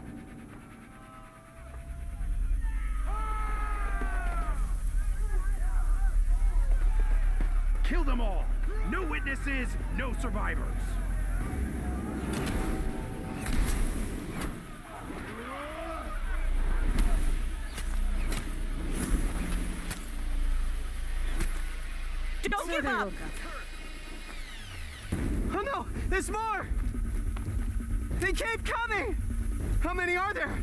Kill them all! No witnesses, no survivors! Don't give up! Oh no! There's more! They keep coming! How many are there?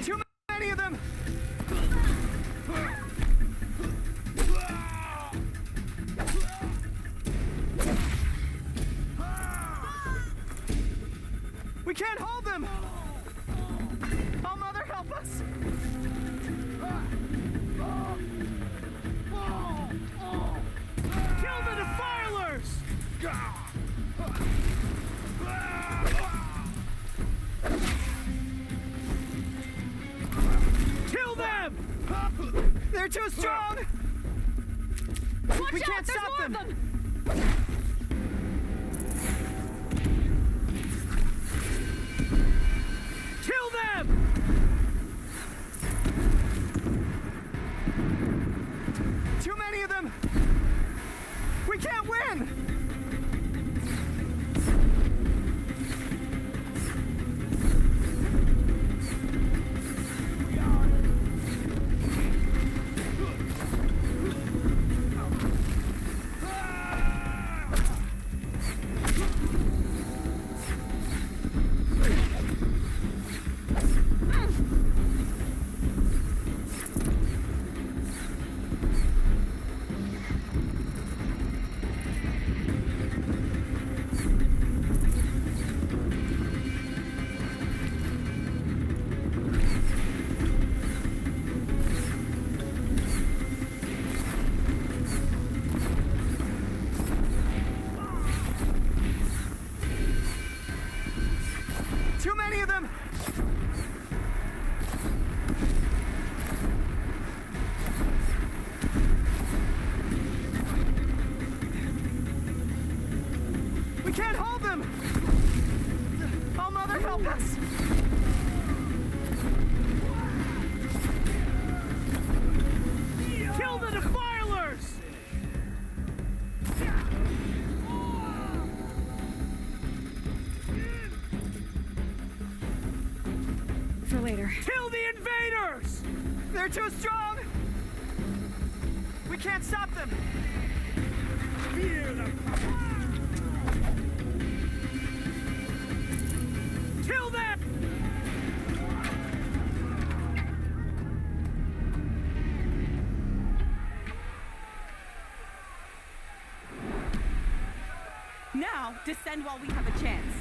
Too many of them! We can't hold them! Oh, Mother, help us! Kill the defilers! Kill them! They're too strong! Watch We out! can't There's stop more them! of them! Kill them! Too many of them! We can't win! Too many of them! We can't hold them! Oh, Mother, help us! Kill the defilers! For later. Kill the invaders! They're too strong! We can't stop them! Fear them! Kill them! Now, descend while we have a chance.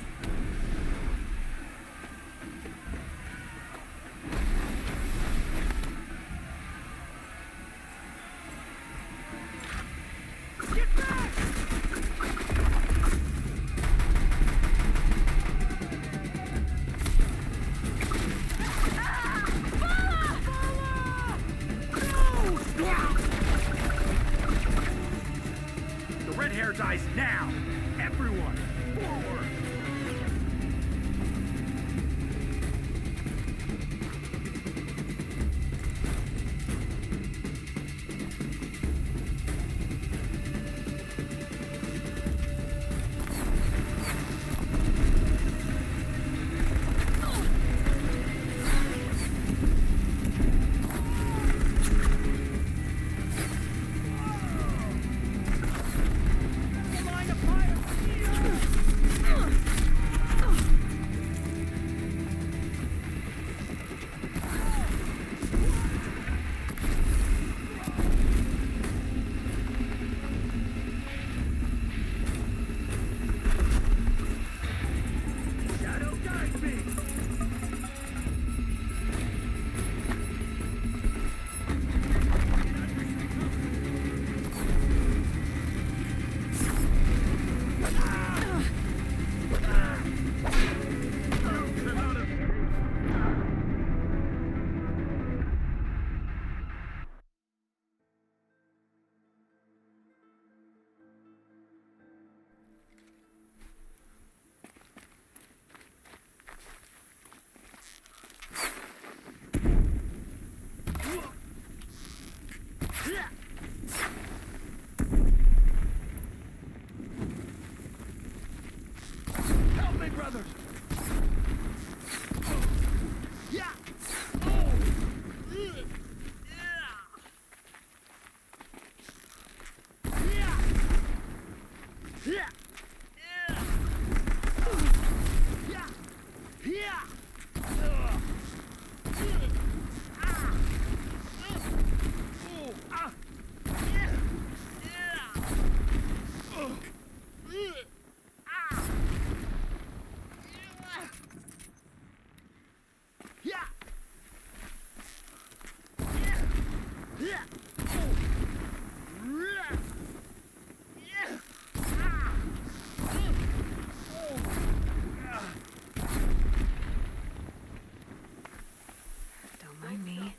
Don't mind me.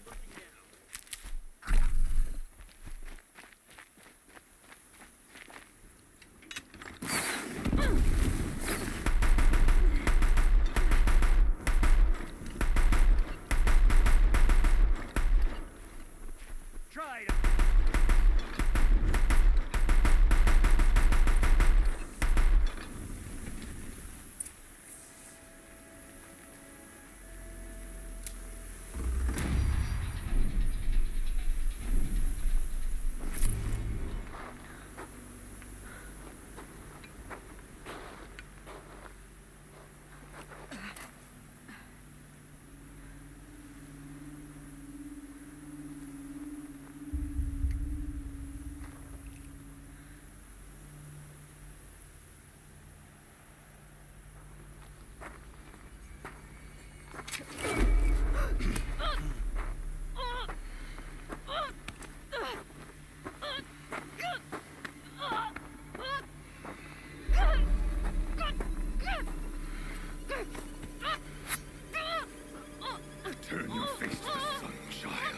Try it. Turn your face to the sun, child.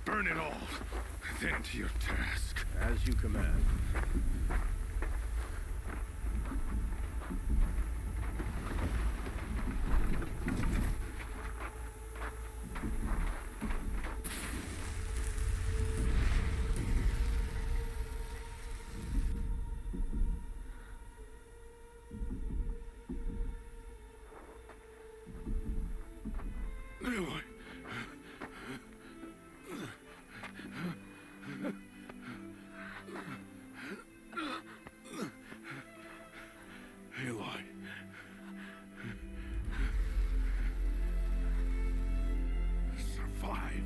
Burn it all, then to your task. As you command. Aloy. Aloy. Survive.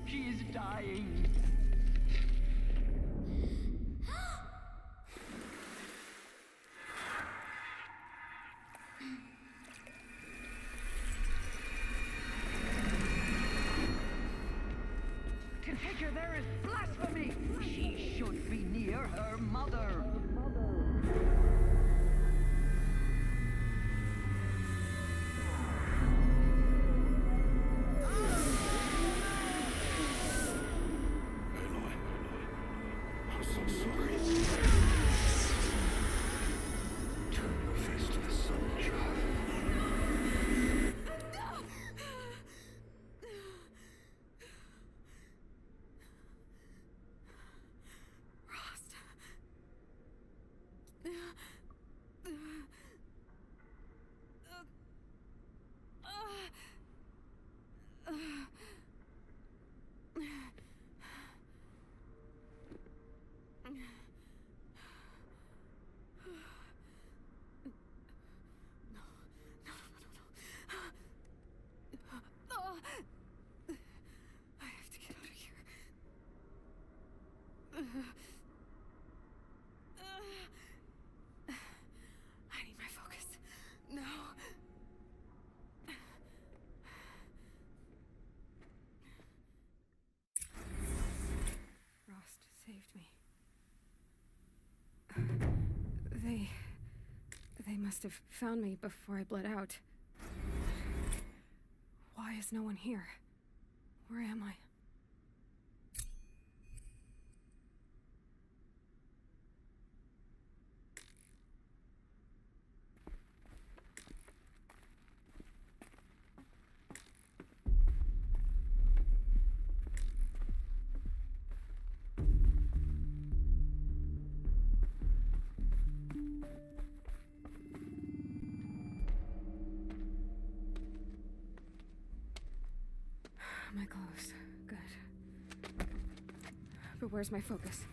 She is dying. Configure, there is blasphemy! She should be near her mother. I'm so sorry. Turn your face to the sun, child. I have to get out of here. I need my focus. No. Frost saved me. They must have found me before I bled out. Why is no one here? Where am I? My clothes. Good. But where's my focus?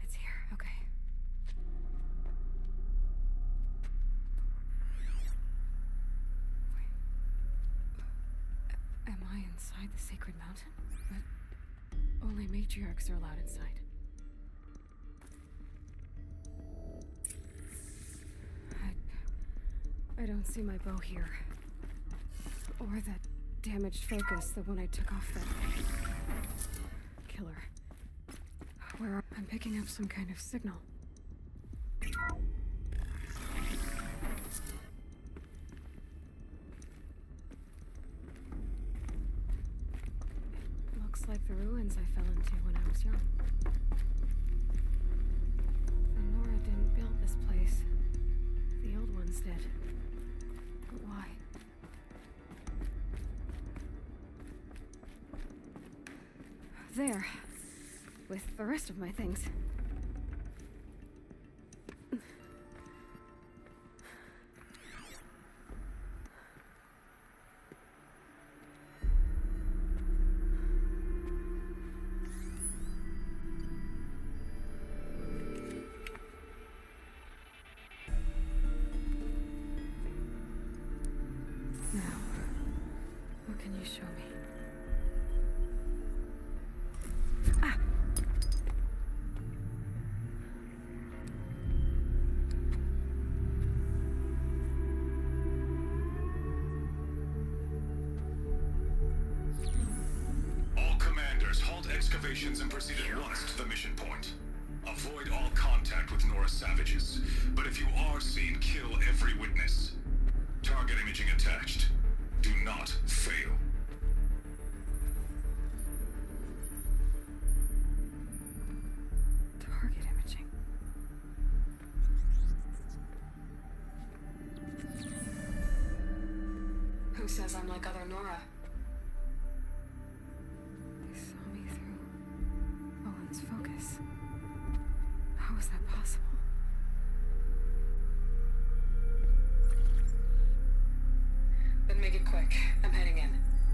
It's here. Okay. Wait. Am I inside the sacred mountain? But only matriarchs are allowed inside. I don't see my bow here. Or that damaged focus, the one I took off that killer. I'm picking up some kind of signal. Looks like the ruins I fell into when I was young. The Nora didn't build this place. The old ones did. But why? There, with the rest of my things. Now, what can you show me? Excavations and proceed at once to the mission point. Avoid all contact with Nora savages, but if you are seen, kill every witness. Target imaging attached. Do not fail. Target imaging. Who says I'm like other Nora? Focus. How is that possible? Then make it quick. I'm heading in.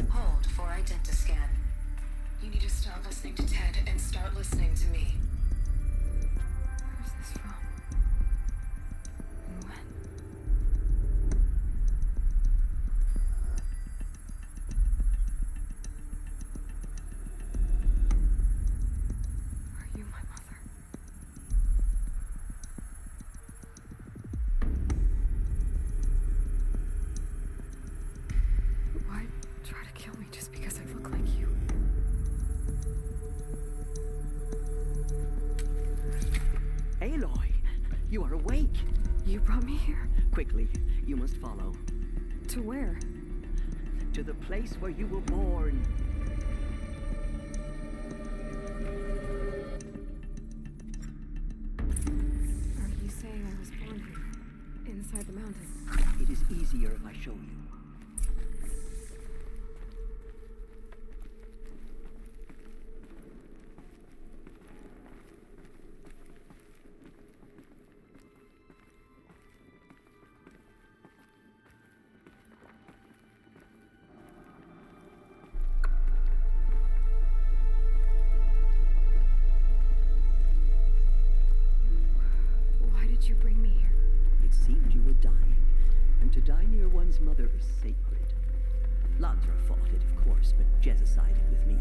Hold for identiscan. You need to stop listening to Ted and start listening to me. Where's this from? And when? Aloy, you are awake. You brought me here? Quickly, you must follow. To where? To the place where you were born. Are you saying I was born here? Inside the mountain? It is easier if I show you. You bring me here? It seemed you were dying, and to die near one's mother is sacred. Lalai, course, but Jezza sided with me.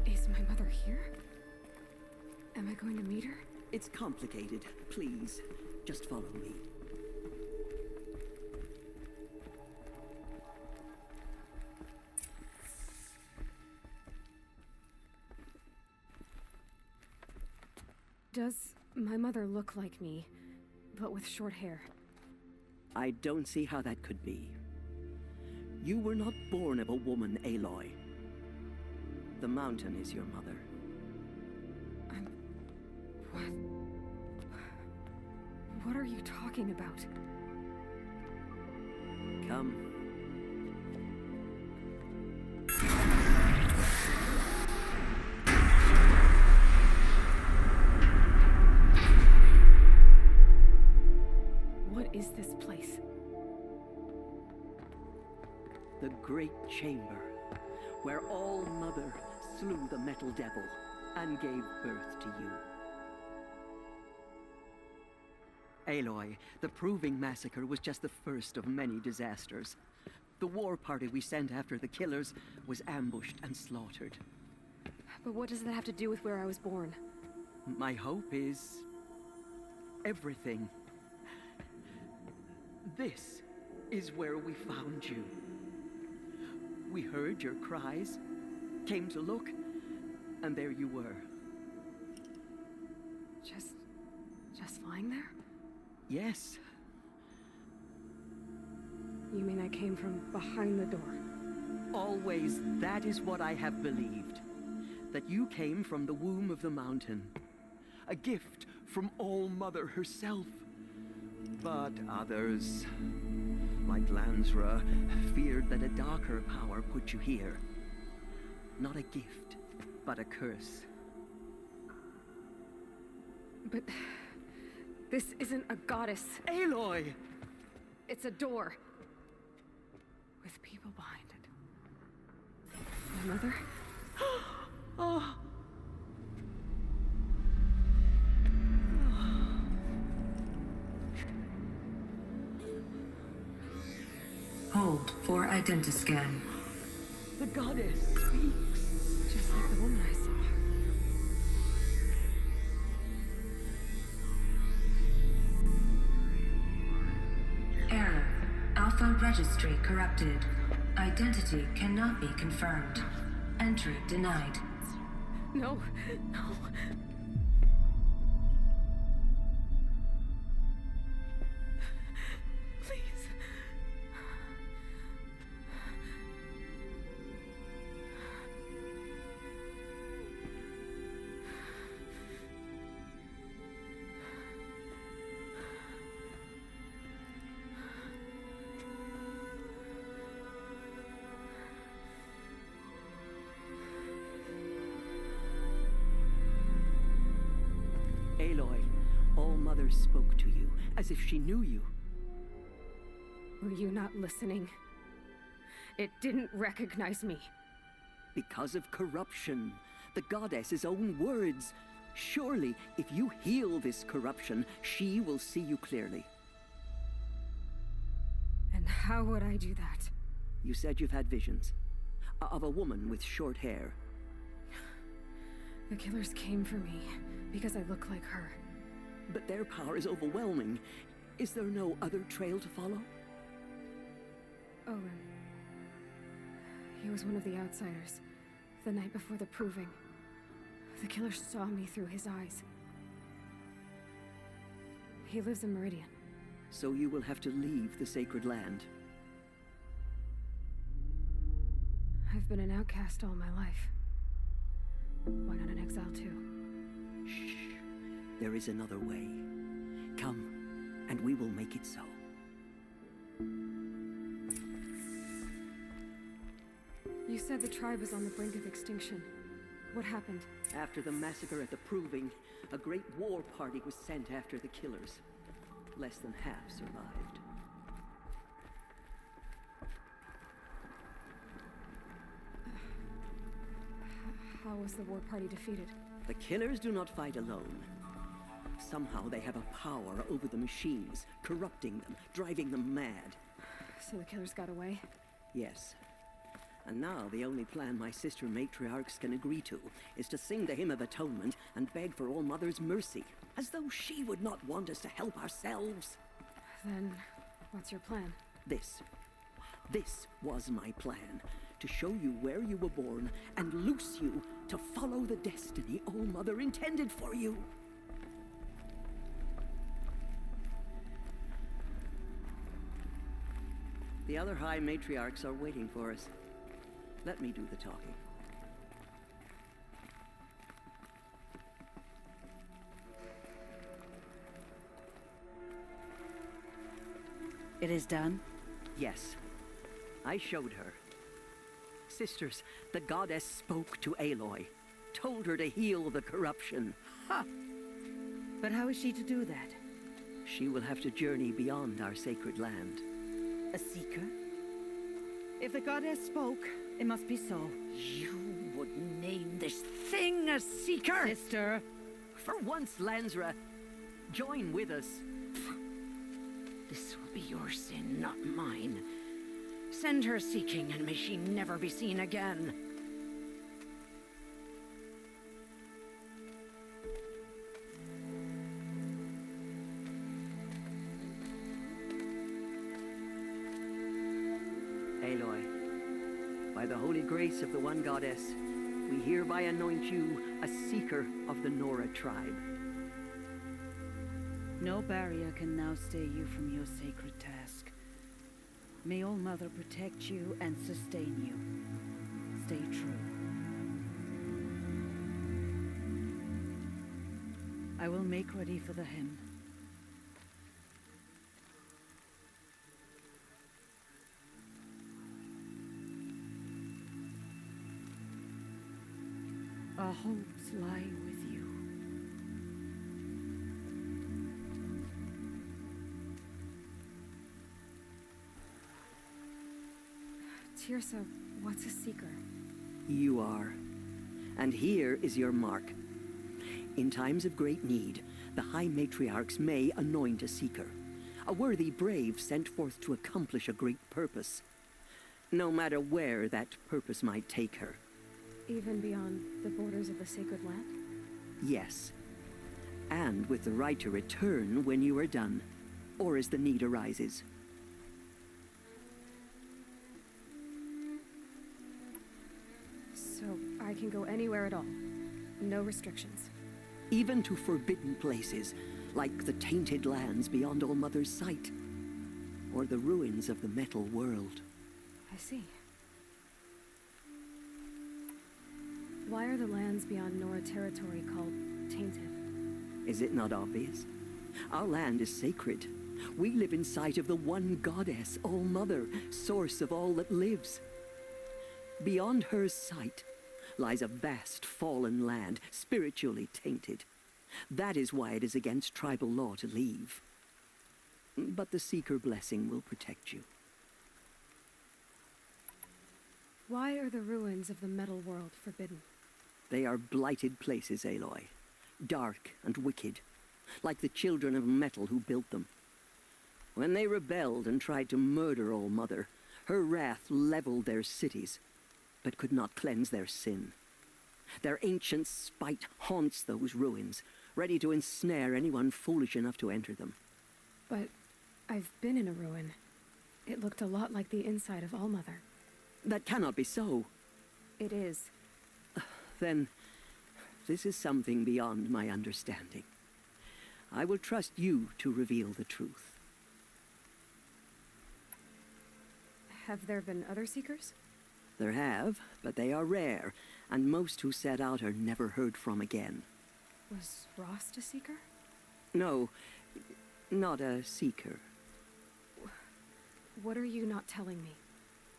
Is my mother here? Am I going to meet her? It's complicated. Please, just follow me. Does my mother look like me, but with short hair? I don't see how that could be. You were not born of a woman, Aloy. The mountain is your mother. What are you talking about? Come. What is this place? The Great Chamber, where All Mother slew the Metal Devil and gave birth to you. Aloy, the Proving Massacre was just the first of many disasters. The war party we sent after the killers was ambushed and slaughtered. But what does that have to do with where I was born? My hope is everything. This is where we found you. We heard your cries, came to look, and there you were. Just lying there? Yes. You mean I came from behind the door? Always, that is what I have believed. That you came from the womb of the mountain. A gift from All Mother herself. But others, like Lansra, feared that a darker power put you here. Not a gift, but a curse. But this isn't a goddess. Aloy! It's a door. With people behind it. My mother? Oh. Hold for identiscan. The goddess speaks. Just like the woman I saw. Error. Alpha registry corrupted. Identity cannot be confirmed. Entry denied. No. Please. Aloy, All Mother spoke to you, as if she knew you. Were you not listening? It didn't recognize me. Because of corruption. The goddess's own words. Surely, if you heal this corruption, she will see you clearly. And how would I do that? You said you've had visions. Of a woman with short hair. The killers came for me because I look like her. But their power is overwhelming. Is there no other trail to follow? Owen. He was one of the outsiders. The night before the Proving. The killer saw me through his eyes. He lives in Meridian. So you will have to leave the sacred land. I've been an outcast all my life. Why not an exile too? Shh. There is another way. Come, and we will make it so. You said the tribe was on the brink of extinction. What happened? After the massacre at the Proving, a great war party was sent after the killers. Less than half survived. How was the war party defeated? The killers do not fight alone. Somehow they have a power over the machines, corrupting them, driving them mad. So the killers got away? Yes. And now the only plan my sister matriarchs can agree to is to sing the Hymn of Atonement and beg for All Mother's mercy, as though she would not want us to help ourselves. Then, what's your plan? This was my plan. To show you where you were born and loose you to follow the destiny All Mother intended for you. The other High Matriarchs are waiting for us. Let me do the talking. It is done? Yes. I showed her. Sisters, the goddess spoke to Aloy, told her to heal the corruption. Ha! But how is she to do that? She will have to journey beyond our sacred land. A seeker? If the goddess spoke, it must be so. You would name this thing a seeker? Sister! For once, Lansra, join with us. This will be your sin, not mine. Send her seeking, and may she never be seen again. Aloy, by the holy grace of the one goddess, we hereby anoint you a seeker of the Nora tribe. No barrier can now stay you from your sacred task. May All Mother protect you and sustain you. Stay true. I will make ready for the hymn. Our hopes lie with you. Tirsa, what's a seeker? You are. And here is your mark. In times of great need, the High Matriarchs may anoint a seeker. A worthy brave sent forth to accomplish a great purpose. No matter where that purpose might take her. Even beyond the borders of the sacred land? Yes. And with the right to return when you are done, or as the need arises. So I can go anywhere at all? No restrictions? Even to forbidden places, like the tainted lands beyond All Mother's sight. Or the ruins of the metal world. I see. Why are the lands beyond Nora territory called tainted? Is it not obvious? Our land is sacred. We live in sight of the one goddess, All Mother, source of all that lives. Beyond her sight lies a vast fallen land, spiritually tainted. That is why it is against tribal law to leave. But the Seeker blessing will protect you. Why are the ruins of the metal world forbidden? They are blighted places, Aloy. Dark and wicked, like the children of metal who built them. When they rebelled and tried to murder All Mother, her wrath leveled their cities, but could not cleanse their sin. Their ancient spite haunts those ruins, ready to ensnare anyone foolish enough to enter them. But I've been in a ruin. It looked a lot like the inside of All Mother. That cannot be so. It is. Then, this is something beyond my understanding. I will trust you to reveal the truth. Have there been other Seekers? There have, but they are rare, and most who set out are never heard from again. Was Rost a Seeker? No, not a Seeker. What are you not telling me?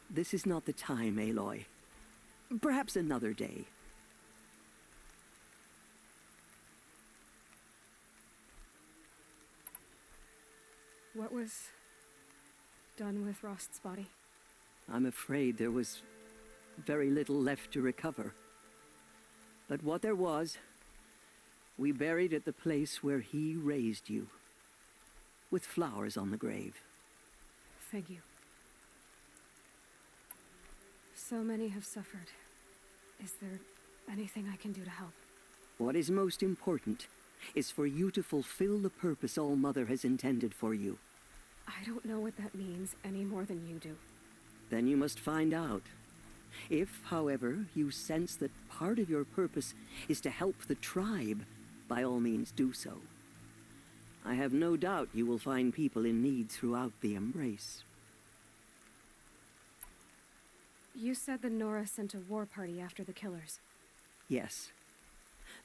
This is not the time, Aloy. Perhaps another day. What was done with Rost's body? I'm afraid there was very little left to recover. But what there was, we buried at the place where he raised you, with flowers on the grave. Thank you. So many have suffered. Is there anything I can do to help? What is most important is for you to fulfill the purpose All-Mother has intended for you. I don't know what that means any more than you do. Then you must find out. If, however, you sense that part of your purpose is to help the tribe, by all means do so. I have no doubt you will find people in need throughout the Embrace. You said the Nora sent a war party after the killers. Yes,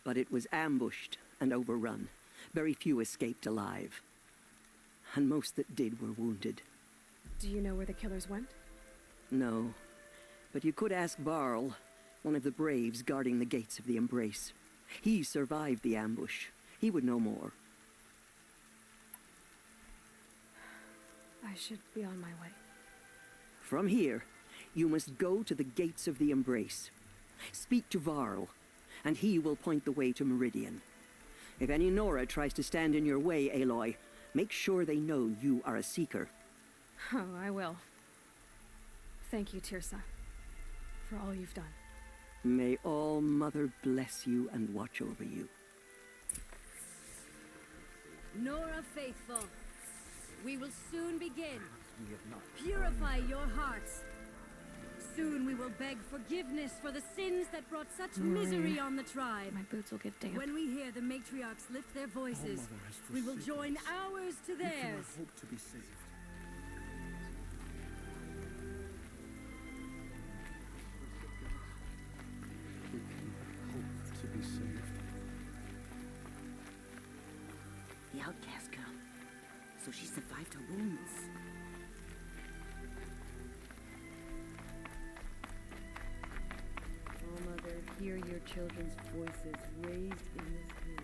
but it was ambushed and overrun. Very few escaped alive. And most that did were wounded. Do you know where the killers went? No, but you could ask Varl, one of the braves guarding the gates of the Embrace. He survived the ambush. He would know more. I should be on my way. From here, you must go to the gates of the Embrace. Speak to Varl, and he will point the way to Meridian. If any Nora tries to stand in your way, Aloy, make sure they know you are a Seeker. Oh, I will. Thank you, Tirsa, for all you've done. May All-Mother bless you and watch over you. Nora faithful, we will soon begin. Purify your hearts. Soon we will beg forgiveness for the sins that brought such misery on the tribe. My boots will get damp. When we hear the matriarchs lift their voices, we will join ours to theirs. Hope to be saved. We can hope to be saved. The outcast girl. So she survived her wounds. Mother, hear your children's voices raised in this room.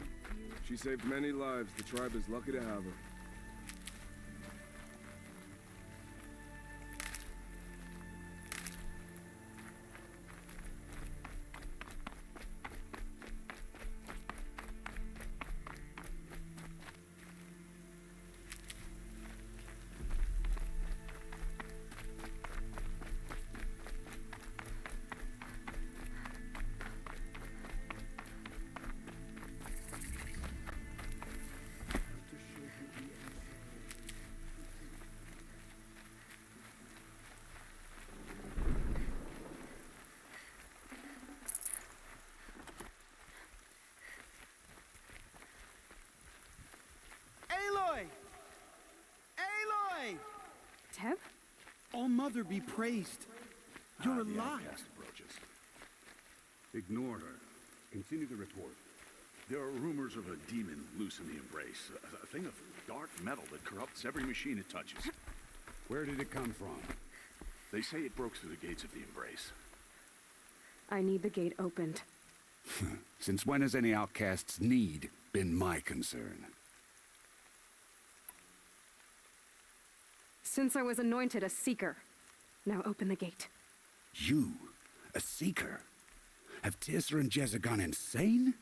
She saved many lives. The tribe is lucky to have her. Aloy! Aloy! Teb? All-Mother be praised. You're alive. Ignore her. Continue the report. There are rumors of a demon loose in the Embrace. A thing of dark metal that corrupts every machine it touches. Where did it come from? They say it broke through the gates of the Embrace. I need the gate opened. Since when has any outcast's need been my concern? Since I was anointed a Seeker. Now open the gate. You? A Seeker? Have Tirsa and Jezza gone insane?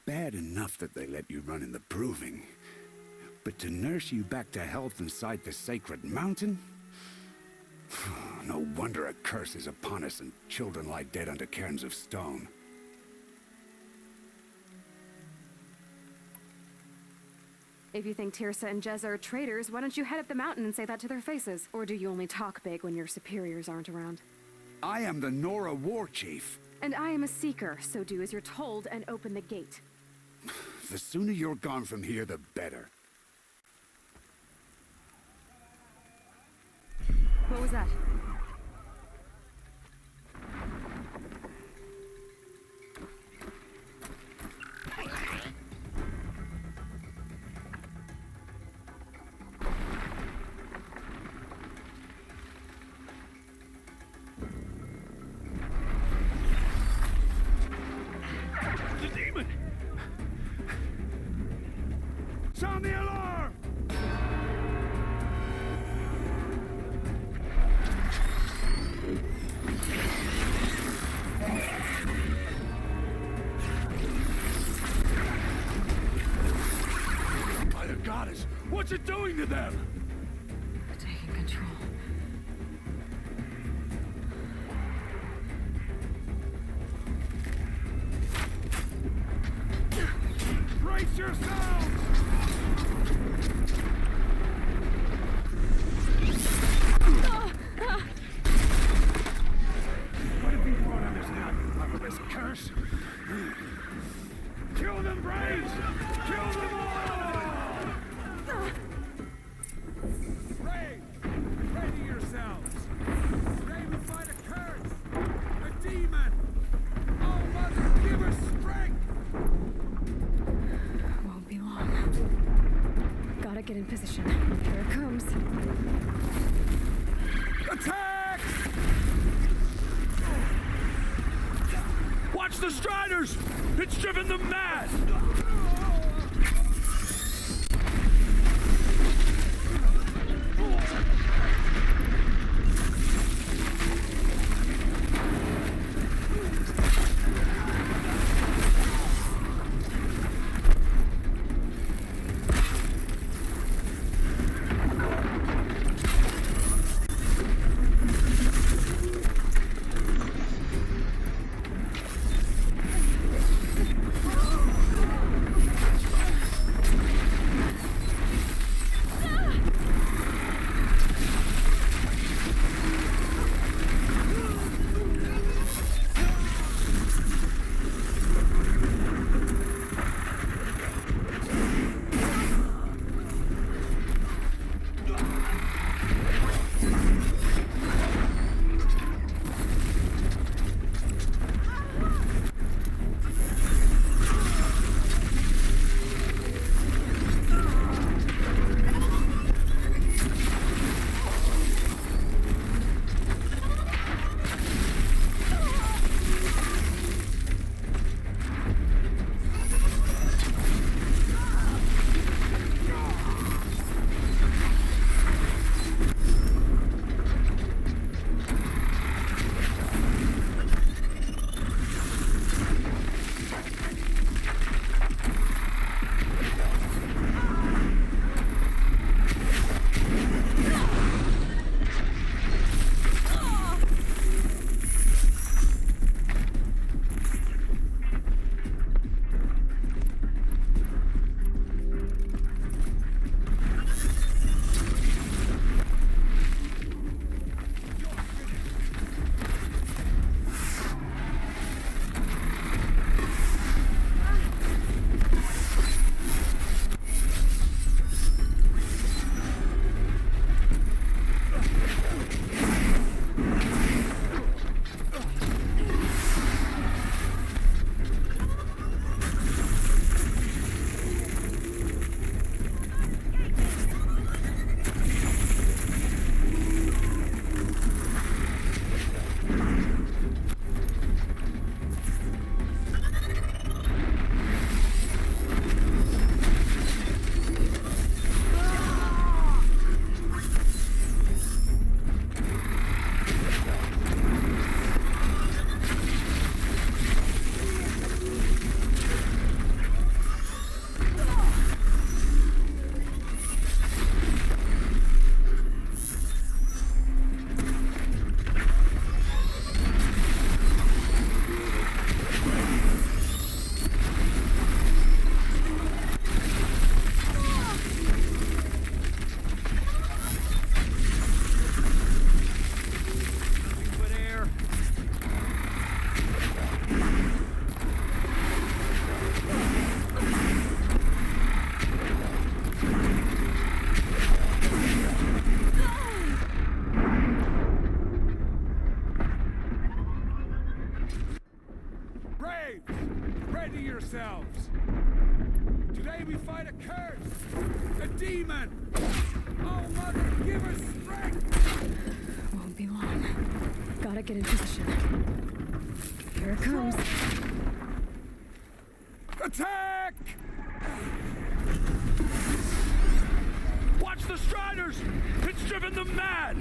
Bad enough that they let you run in the Proving. But to nurse you back to health inside the sacred mountain? No wonder a curse is upon us and children lie dead under cairns of stone. If you think Tirsa and Jezza are traitors, why don't you head up the mountain and say that to their faces? Or do you only talk big when your superiors aren't around? I am the Nora War Chief. And I am a Seeker, so do as you're told and open the gate. The sooner you're gone from here, the better. What was that? The demon! Sound the alarm! By the goddess, what's it doing to them? Taking control. get in position. Here it comes. Attack! Watch the Striders! It's driven them mad! yourselves! Today we fight a curse! A demon! Oh, Mother, give us strength! Won't be long. Gotta get in position. Here it comes. Attack! Watch the Striders! It's driven them mad!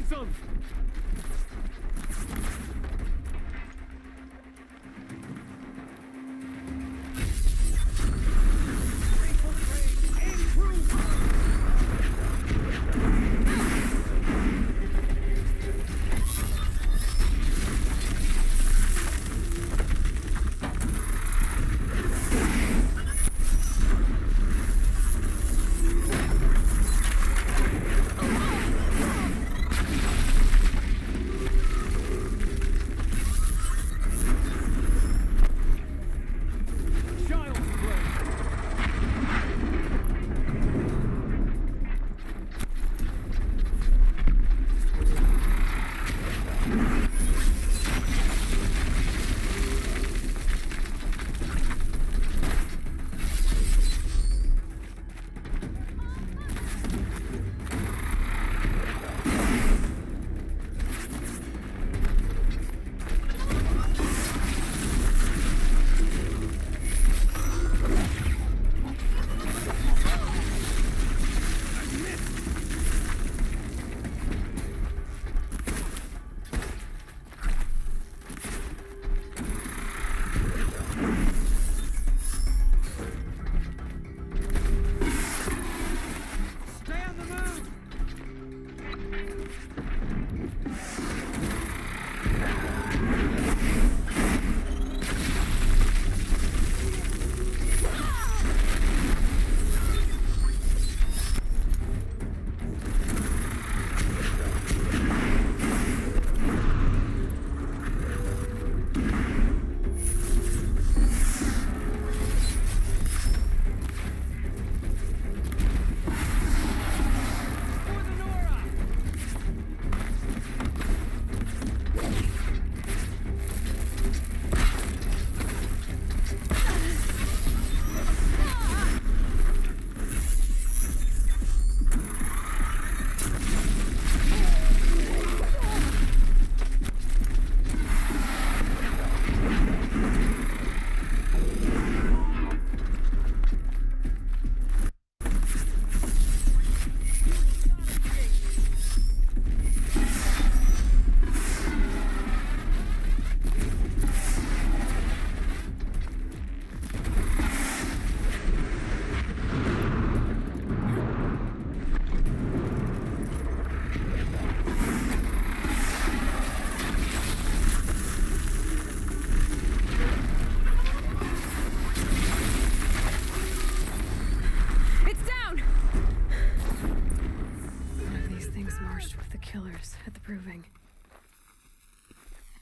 Langsam!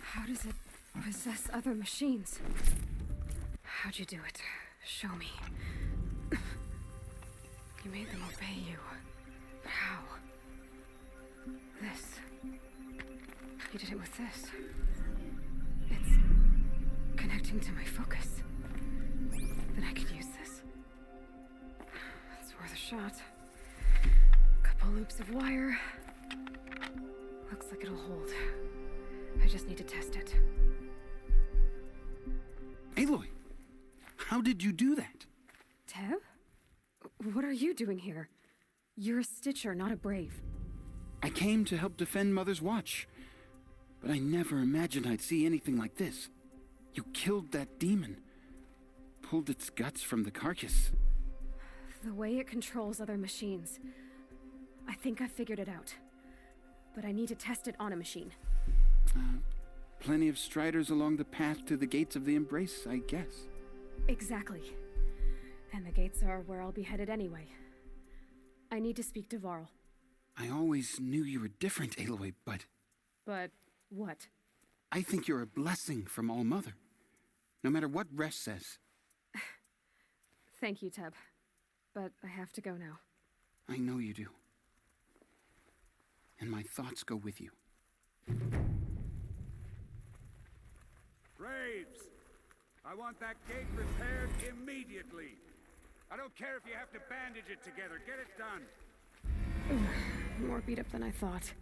How does it possess other machines? How'd you do it? Show me. You made them obey you. How? This. You did it with this. It's connecting to my focus. Then I could use this. It's worth a shot. Couple loops of wire. Looks like it'll hold. I just need to test it. Aloy, how did you do that? Teb? What are you doing here? You're a Stitcher, not a Brave. I came to help defend Mother's Watch, but I never imagined I'd see anything like this. You killed that demon, pulled its guts from the carcass. The way it controls other machines. I think I figured it out. But I need to test it on a machine. Plenty of striders along the path to the gates of the Embrace, I guess. Exactly. And the gates are where I'll be headed anyway. I need to speak to Varl. I always knew you were different, Aloy, but... But what? I think you're a blessing from All-Mother. No matter what Resh says. Thank you, Teb. But I have to go now. I know you do. And my thoughts go with you. Braves! I want that gate repaired immediately. I don't care if you have to bandage it together. Get it done. More beat up than I thought.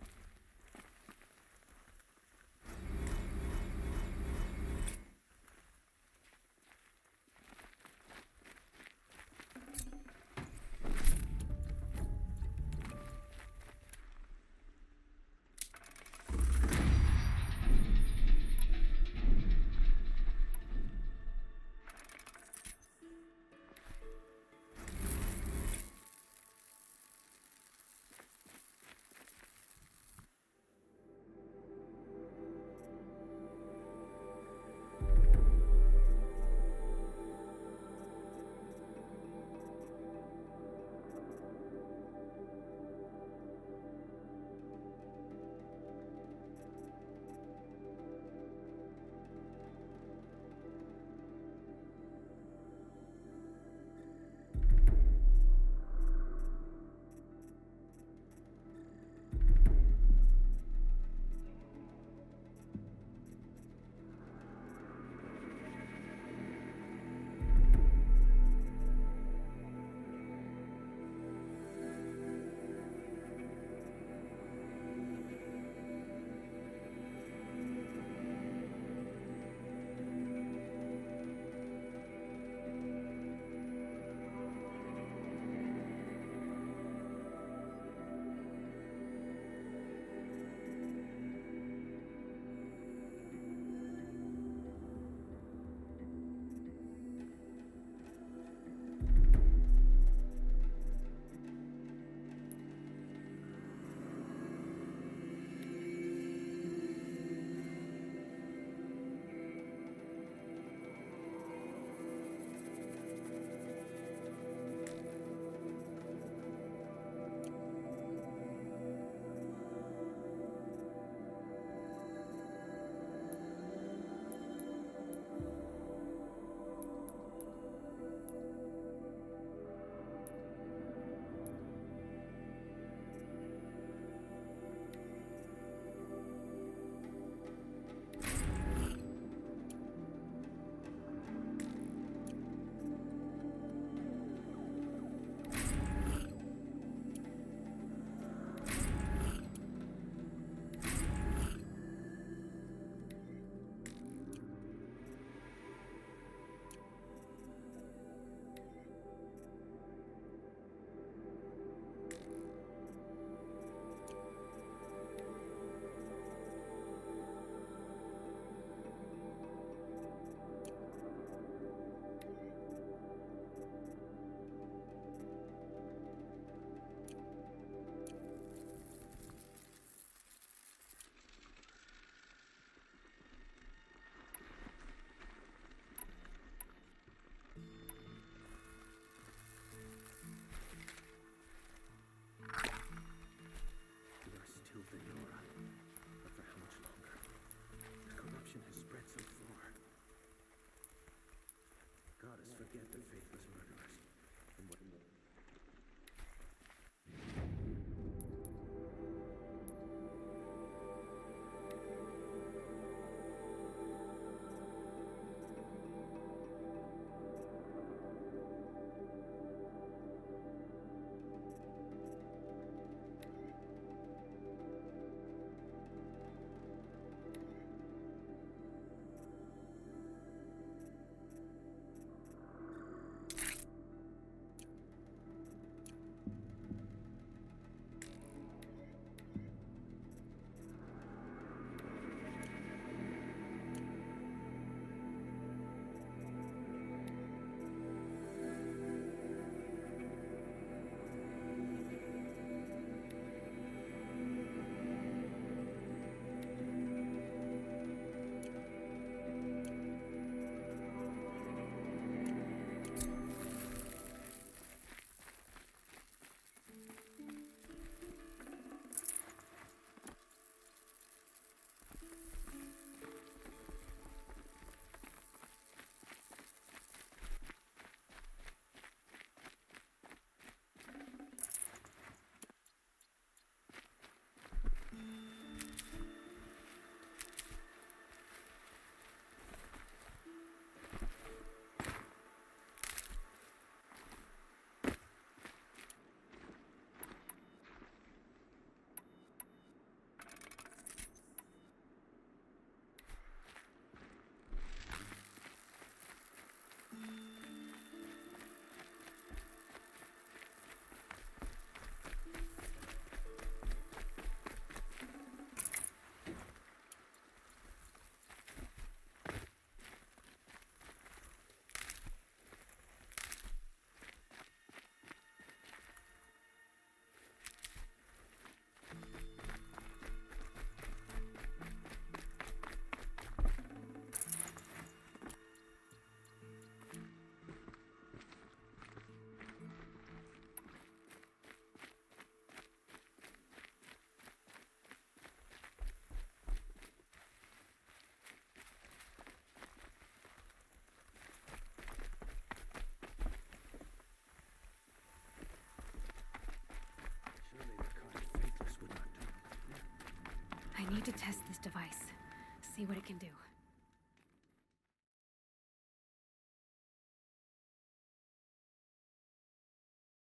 need to test this device. See what it can do.